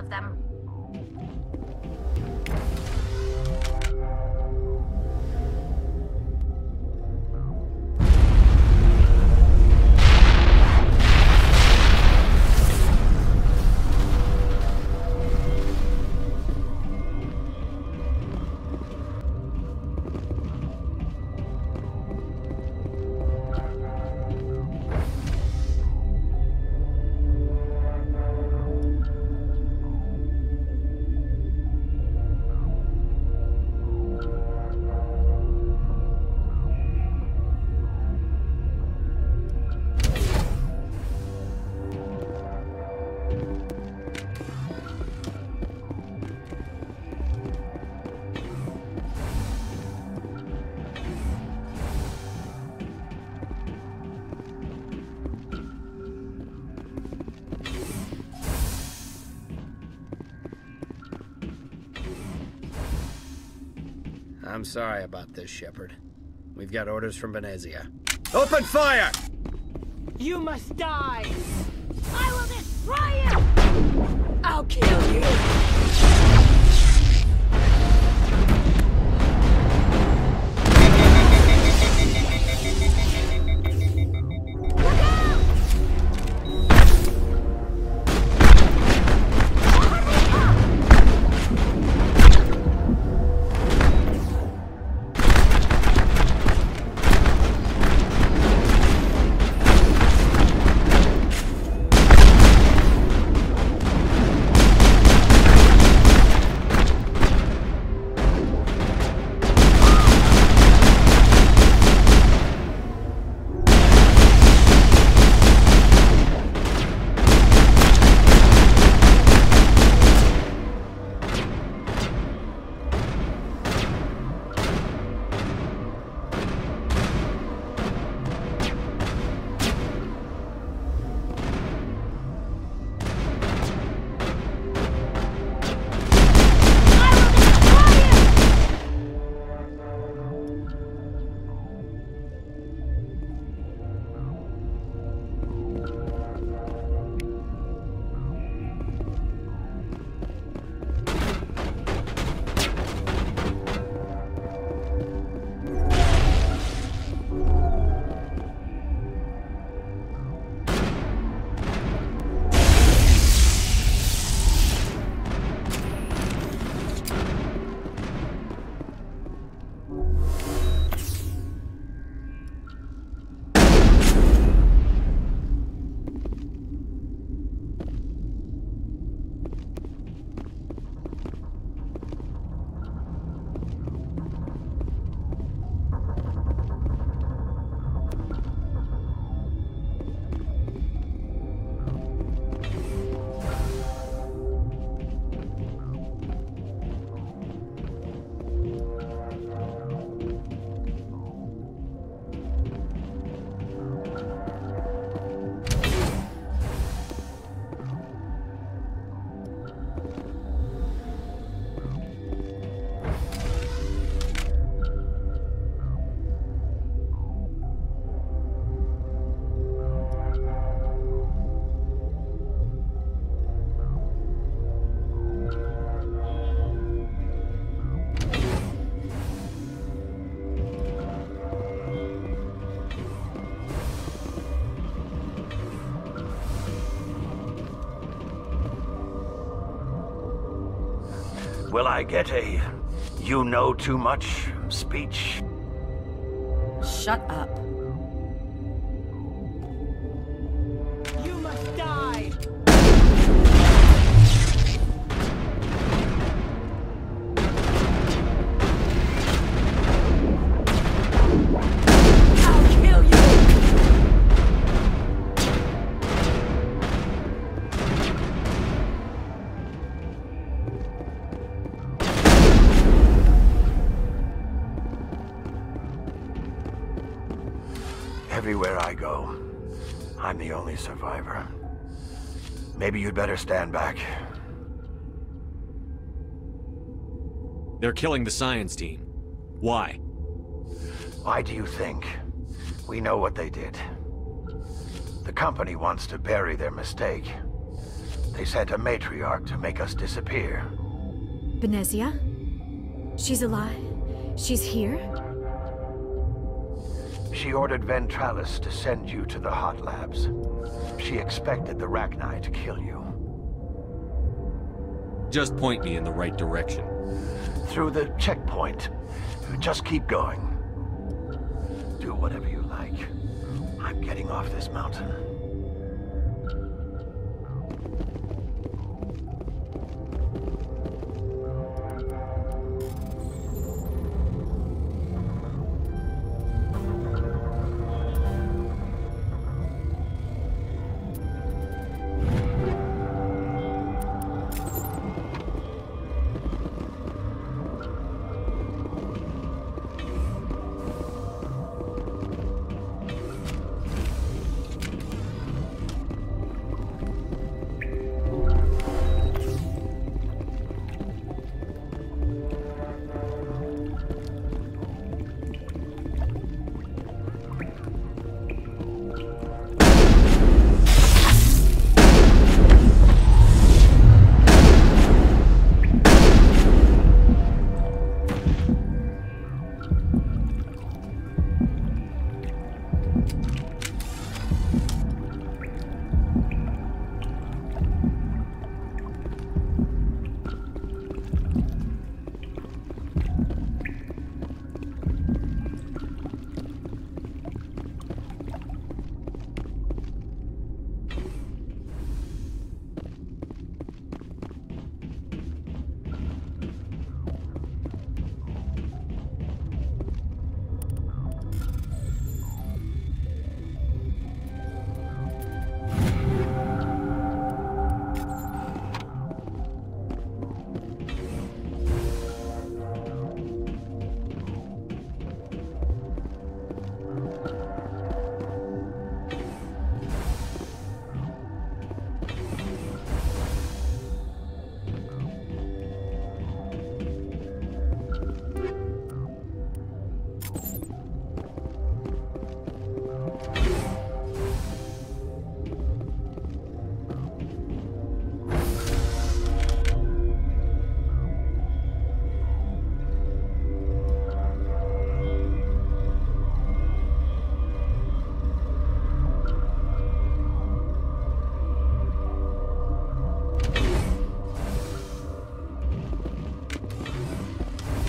of them. I'm sorry about this, Shepard. We've got orders from Venezia. Open fire! You must die! I will destroy you! I'll kill you! Will I get a "you know too much" speech? Shut up. You must die! I'll kill you! Everywhere I go, I'm the only survivor. Maybe you'd better stand back. They're killing the science team. Why? Why do you think? We know what they did. The company wants to bury their mistake. They sent a matriarch to make us disappear. Venezia? She's alive? She's here? She ordered Ventralis to send you to the hot labs. She expected the Rachni to kill you. Just point me in the right direction. Through the checkpoint. Just keep going. Do whatever you like. I'm getting off this mountain.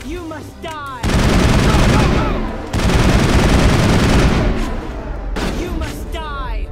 You must die! You must die!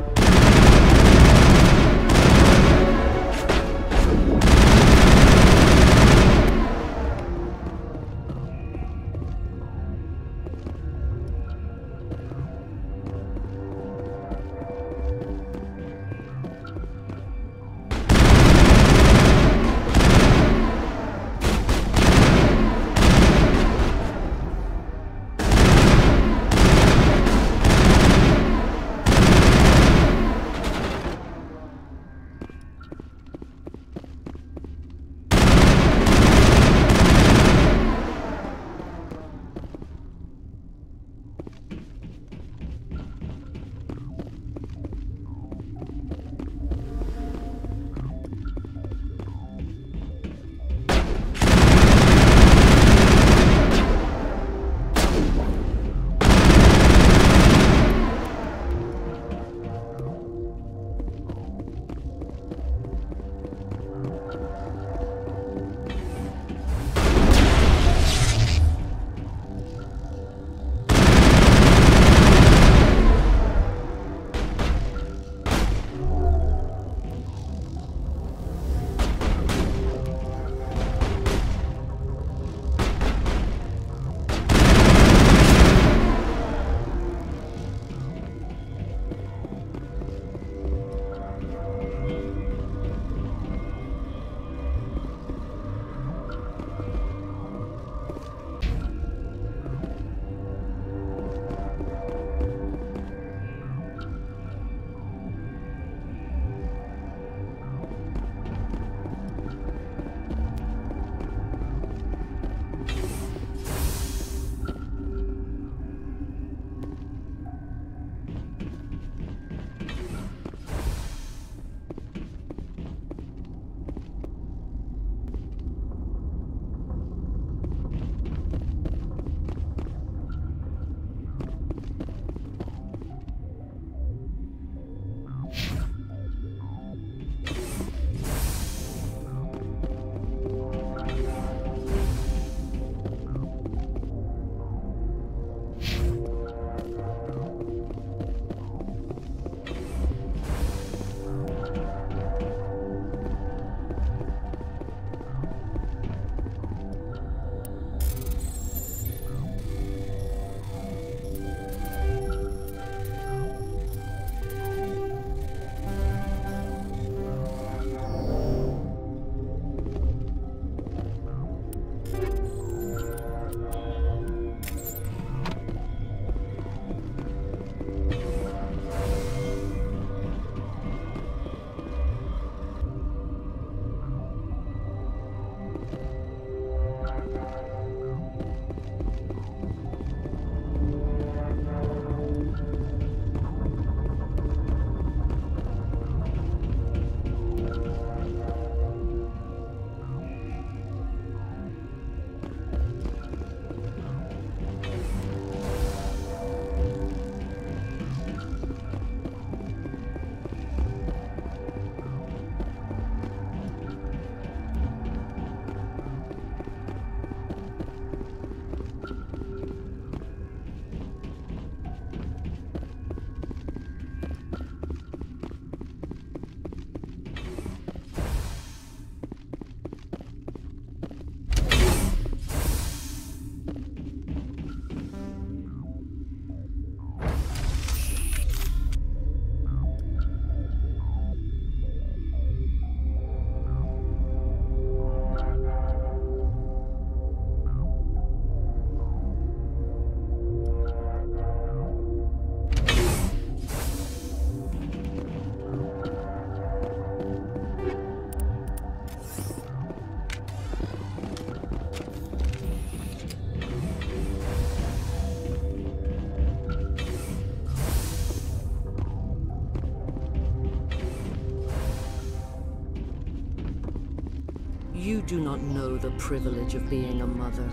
You do not know the privilege of being a mother.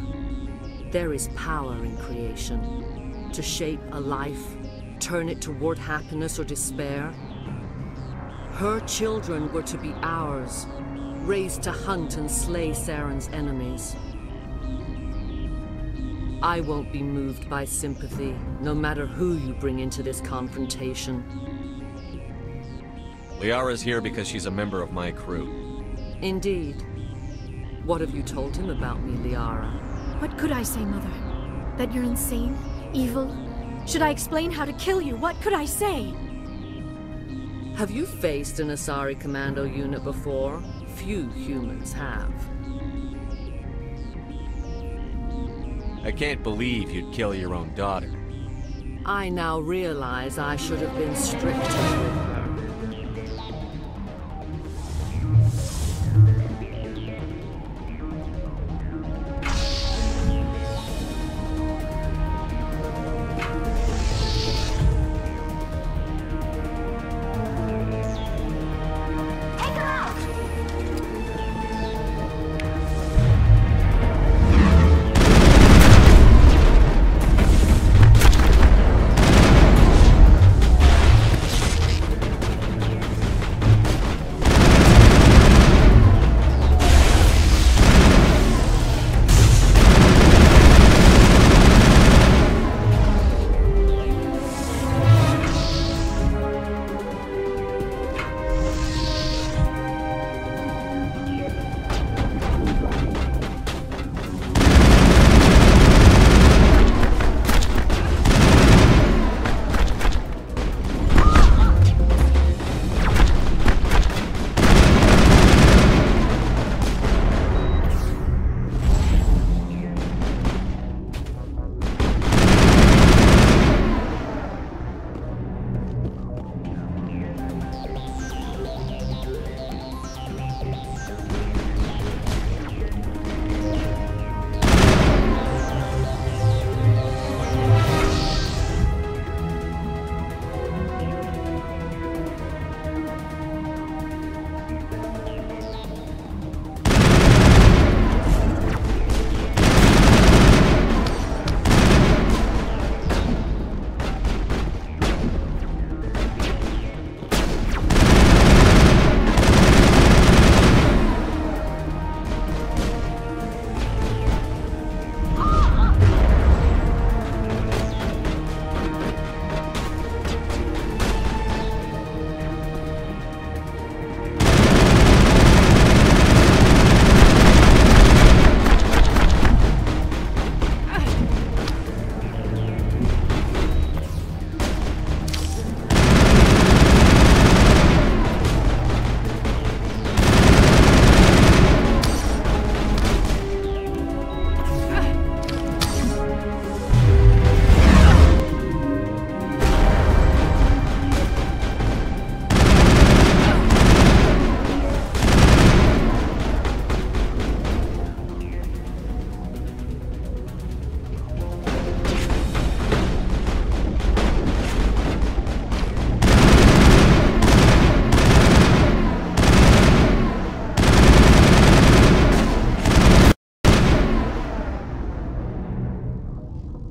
There is power in creation. To shape a life, turn it toward happiness or despair. Her children were to be ours, raised to hunt and slay Saren's enemies. I won't be moved by sympathy, no matter who you bring into this confrontation. Liara's here because she's a member of my crew. Indeed. What have you told him about me, Liara? What could I say, Mother? That you're insane? Evil? Should I explain how to kill you? What could I say? Have you faced an Asari commando unit before? Few humans have. I can't believe you'd kill your own daughter. I now realize I should have been stricter with her.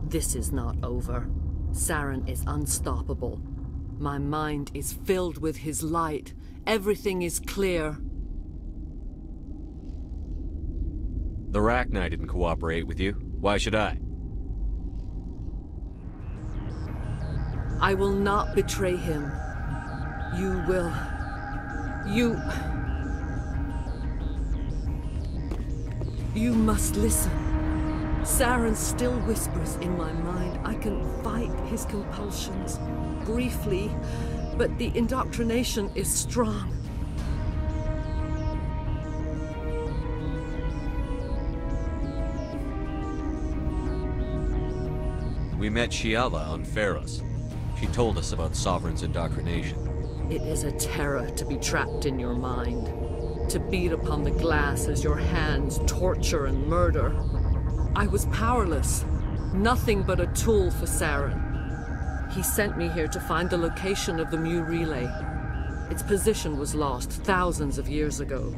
This is not over. Saren is unstoppable. My mind is filled with his light. Everything is clear. The Rachni didn't cooperate with you. Why should I? I will not betray him. You will. You must listen. Saren still whispers in my mind. I can fight his compulsions, briefly, but the indoctrination is strong. We met Shiala on Pharos. She told us about Sovereign's indoctrination. It is a terror to be trapped in your mind, to beat upon the glass as your hands torture and murder. I was powerless, nothing but a tool for Saren. He sent me here to find the location of the Mu relay. Its position was lost thousands of years ago.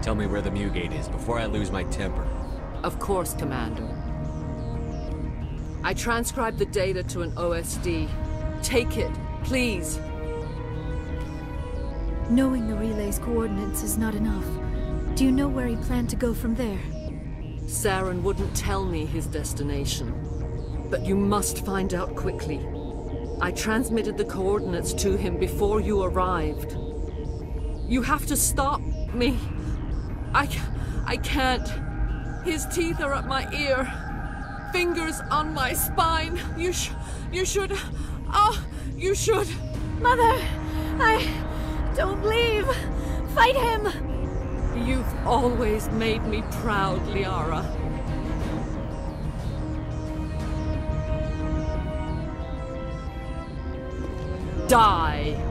Tell me where the Mugate is before I lose my temper. Of course, Commander. I transcribed the data to an OSD. Take it, please. Knowing the relay's coordinates is not enough. Do you know where he planned to go from there? Saren wouldn't tell me his destination. But you must find out quickly. I transmitted the coordinates to him before you arrived. You have to stop me. I can't. His teeth are at my ear. Fingers on my spine. You should... Oh, you should... Mother! Don't leave! Fight him! You've always made me proud, Liara. Die!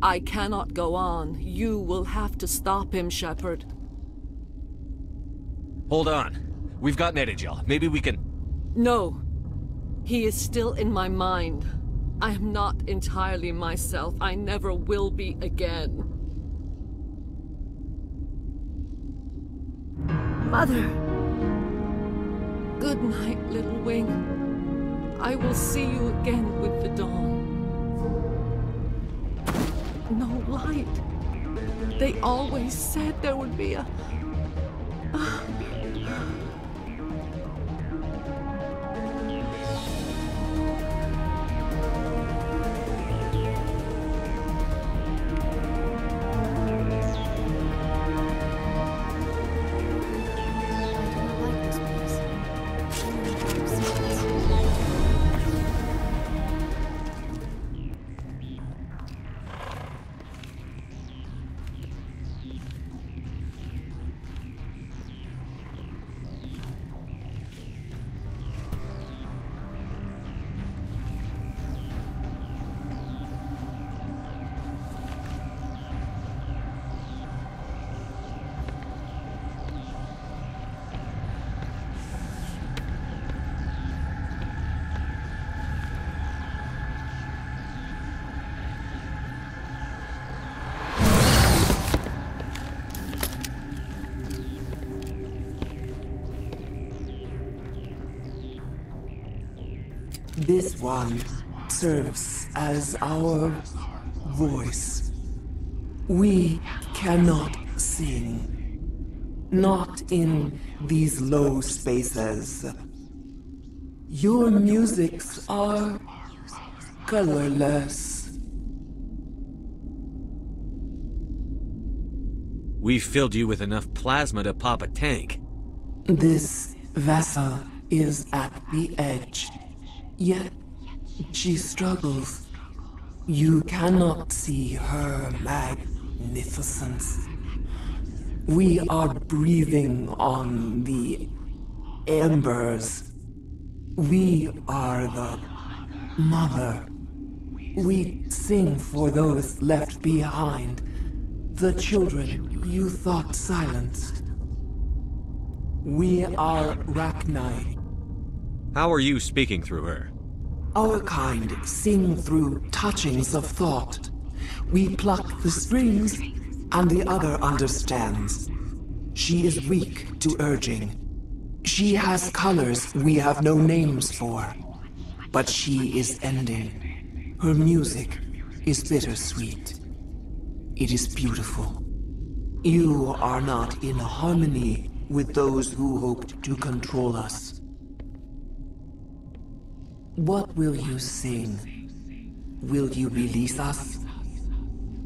I cannot go on. You will have to stop him, Shepard. Hold on. We've got Medigel. Maybe we can... No. He is still in my mind. I am not entirely myself. I never will be again. Mother! Good night, little wing. I will see you again with the dawn. No light. They always said there would be a... This one serves as our voice. We cannot sing. Not in these low spaces. Your musics are colorless. We've filled you with enough plasma to pop a tank. This vessel is at the edge. Yet, she struggles. You cannot see her magnificence. We are breathing on the embers. We are the mother. We sing for those left behind, the children you thought silenced. We are Rachni. How are you speaking through her? Our kind sing through touchings of thought. We pluck the strings, and the other understands. She is weak to urging. She has colors we have no names for. But she is ending. Her music is bittersweet. It is beautiful. You are not in harmony with those who hoped to control us. What will you sing? Will you release us?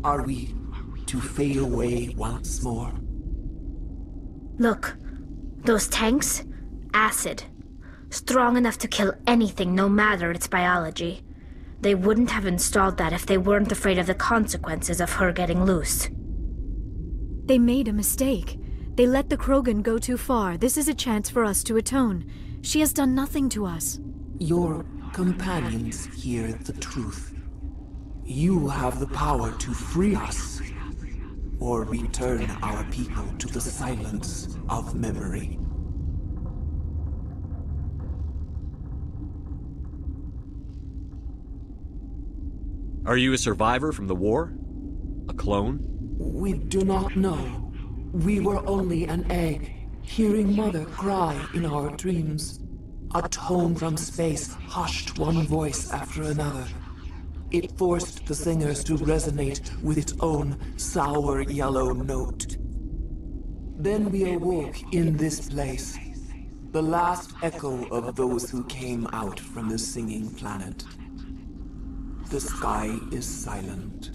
Are we to fade away once more? Look, those tanks? Acid. Strong enough to kill anything, no matter its biology. They wouldn't have installed that if they weren't afraid of the consequences of her getting loose. They made a mistake. They let the Krogan go too far. This is a chance for us to atone. She has done nothing to us. Your companions hear the truth. You have the power to free us, or return our people to the silence of memory. Are you a survivor from the war? A clone? We do not know. We were only an egg, hearing Mother cry in our dreams. A tone from space hushed one voice after another. It forced the singers to resonate with its own sour yellow note. Then we awoke in this place, the last echo of those who came out from the singing planet. The sky is silent.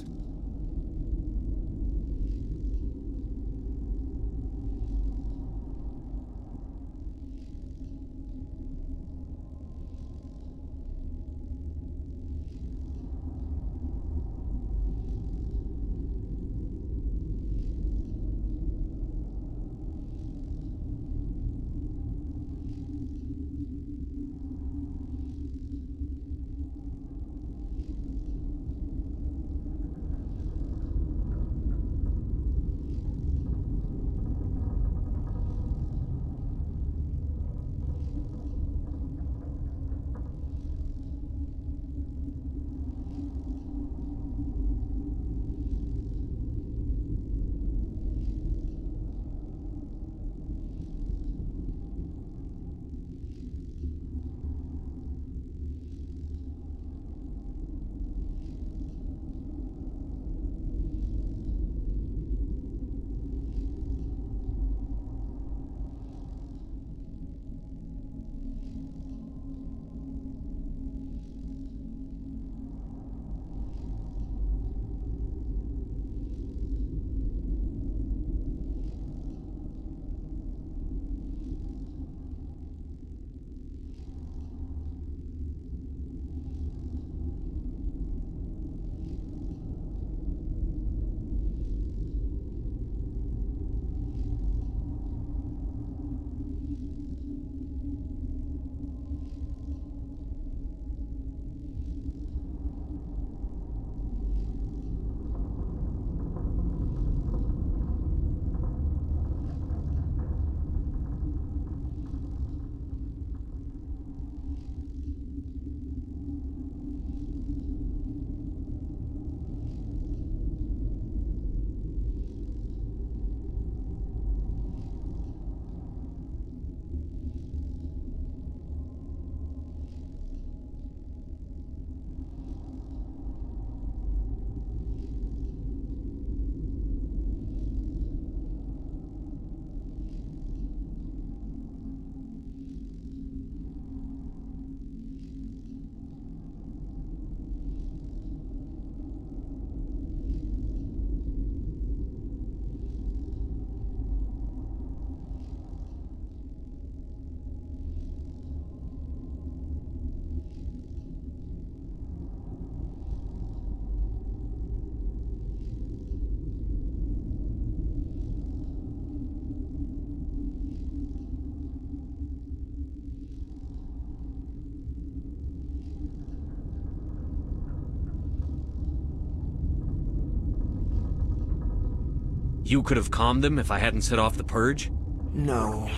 You could have calmed them if I hadn't set off the purge? No.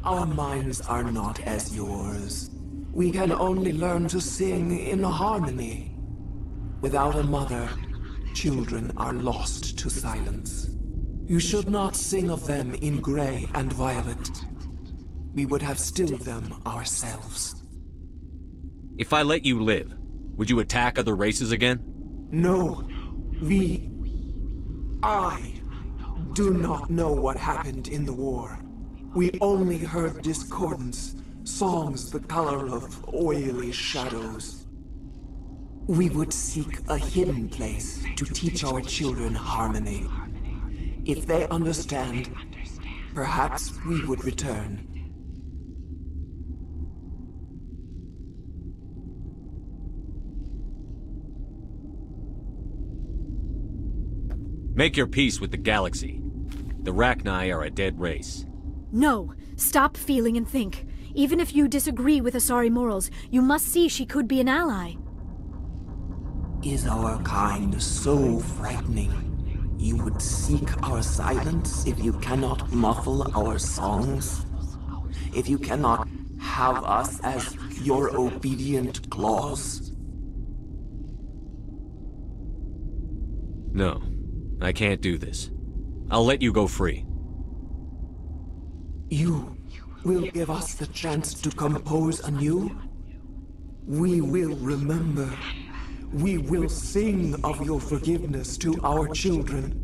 Our minds are not as yours. We can only learn to sing in harmony. Without a mother, children are lost to silence. You should not sing of them in gray and violet. We would have stilled them ourselves. If I let you live, would you attack other races again? No. I do not know what happened in the war. We only heard discordance, songs the color of oily shadows. We would seek a hidden place to teach our children harmony. If they understand, perhaps we would return. Make your peace with the galaxy. The Rachni are a dead race. No. Stop feeling and think. Even if you disagree with Asari morals, you must see she could be an ally. Is our kind so frightening? You would seek our silence if you cannot muffle our songs? If you cannot have us as your obedient claws? No, I can't do this. I'll let you go free. You will give us the chance to compose anew? We will remember. We will sing of your forgiveness to our children.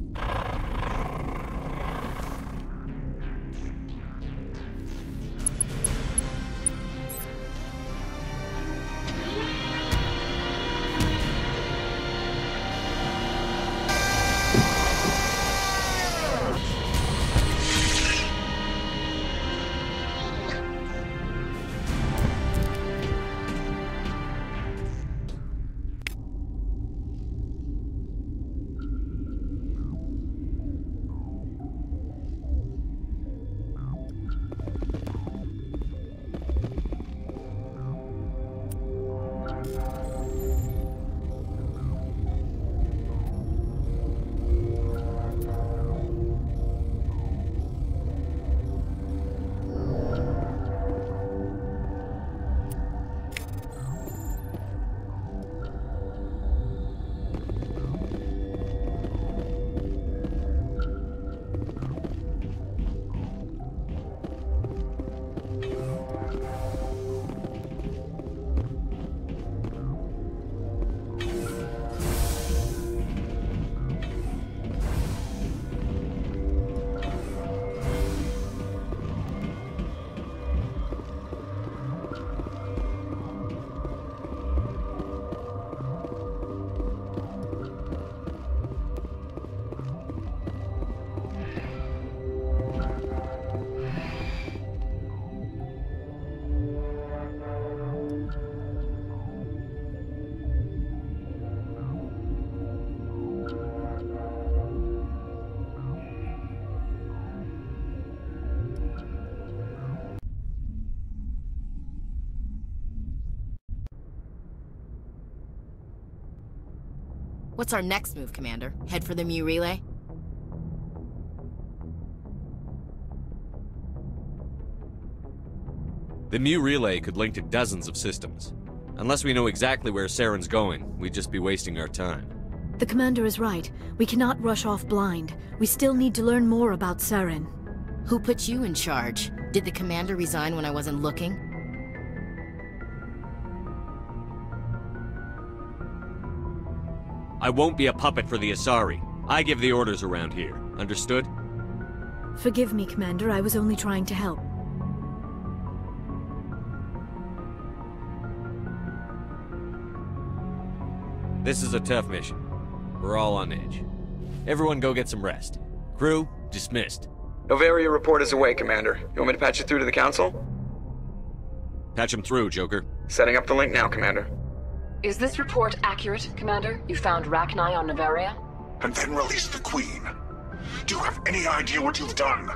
What's our next move, Commander? Head for the Mu Relay? The Mu Relay could link to dozens of systems. Unless we know exactly where Saren's going, we'd just be wasting our time. The Commander is right. We cannot rush off blind. We still need to learn more about Saren. Who put you in charge? Did the Commander resign when I wasn't looking? I won't be a puppet for the Asari. I give the orders around here. Understood? Forgive me, Commander. I was only trying to help. This is a tough mission. We're all on edge. Everyone go get some rest. Crew, dismissed. Noveria report is away, Commander. You want me to patch it through to the Council? Patch him through, Joker. Setting up the link now, Commander. Is this report accurate, Commander? You found Rachni on Noveria? And then released the Queen. Do you have any idea what you've done?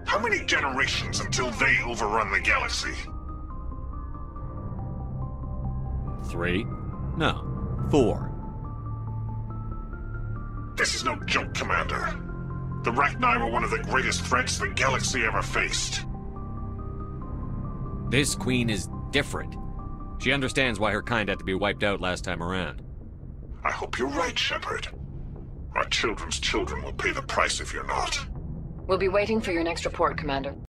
How many generations until they overrun the galaxy? 3? No, 4. This is no joke, Commander. The Rachni were one of the greatest threats the galaxy ever faced. This queen is different. She understands why her kind had to be wiped out last time around. I hope you're right, Shepard. Our children's children will pay the price if you're not. We'll be waiting for your next report, Commander.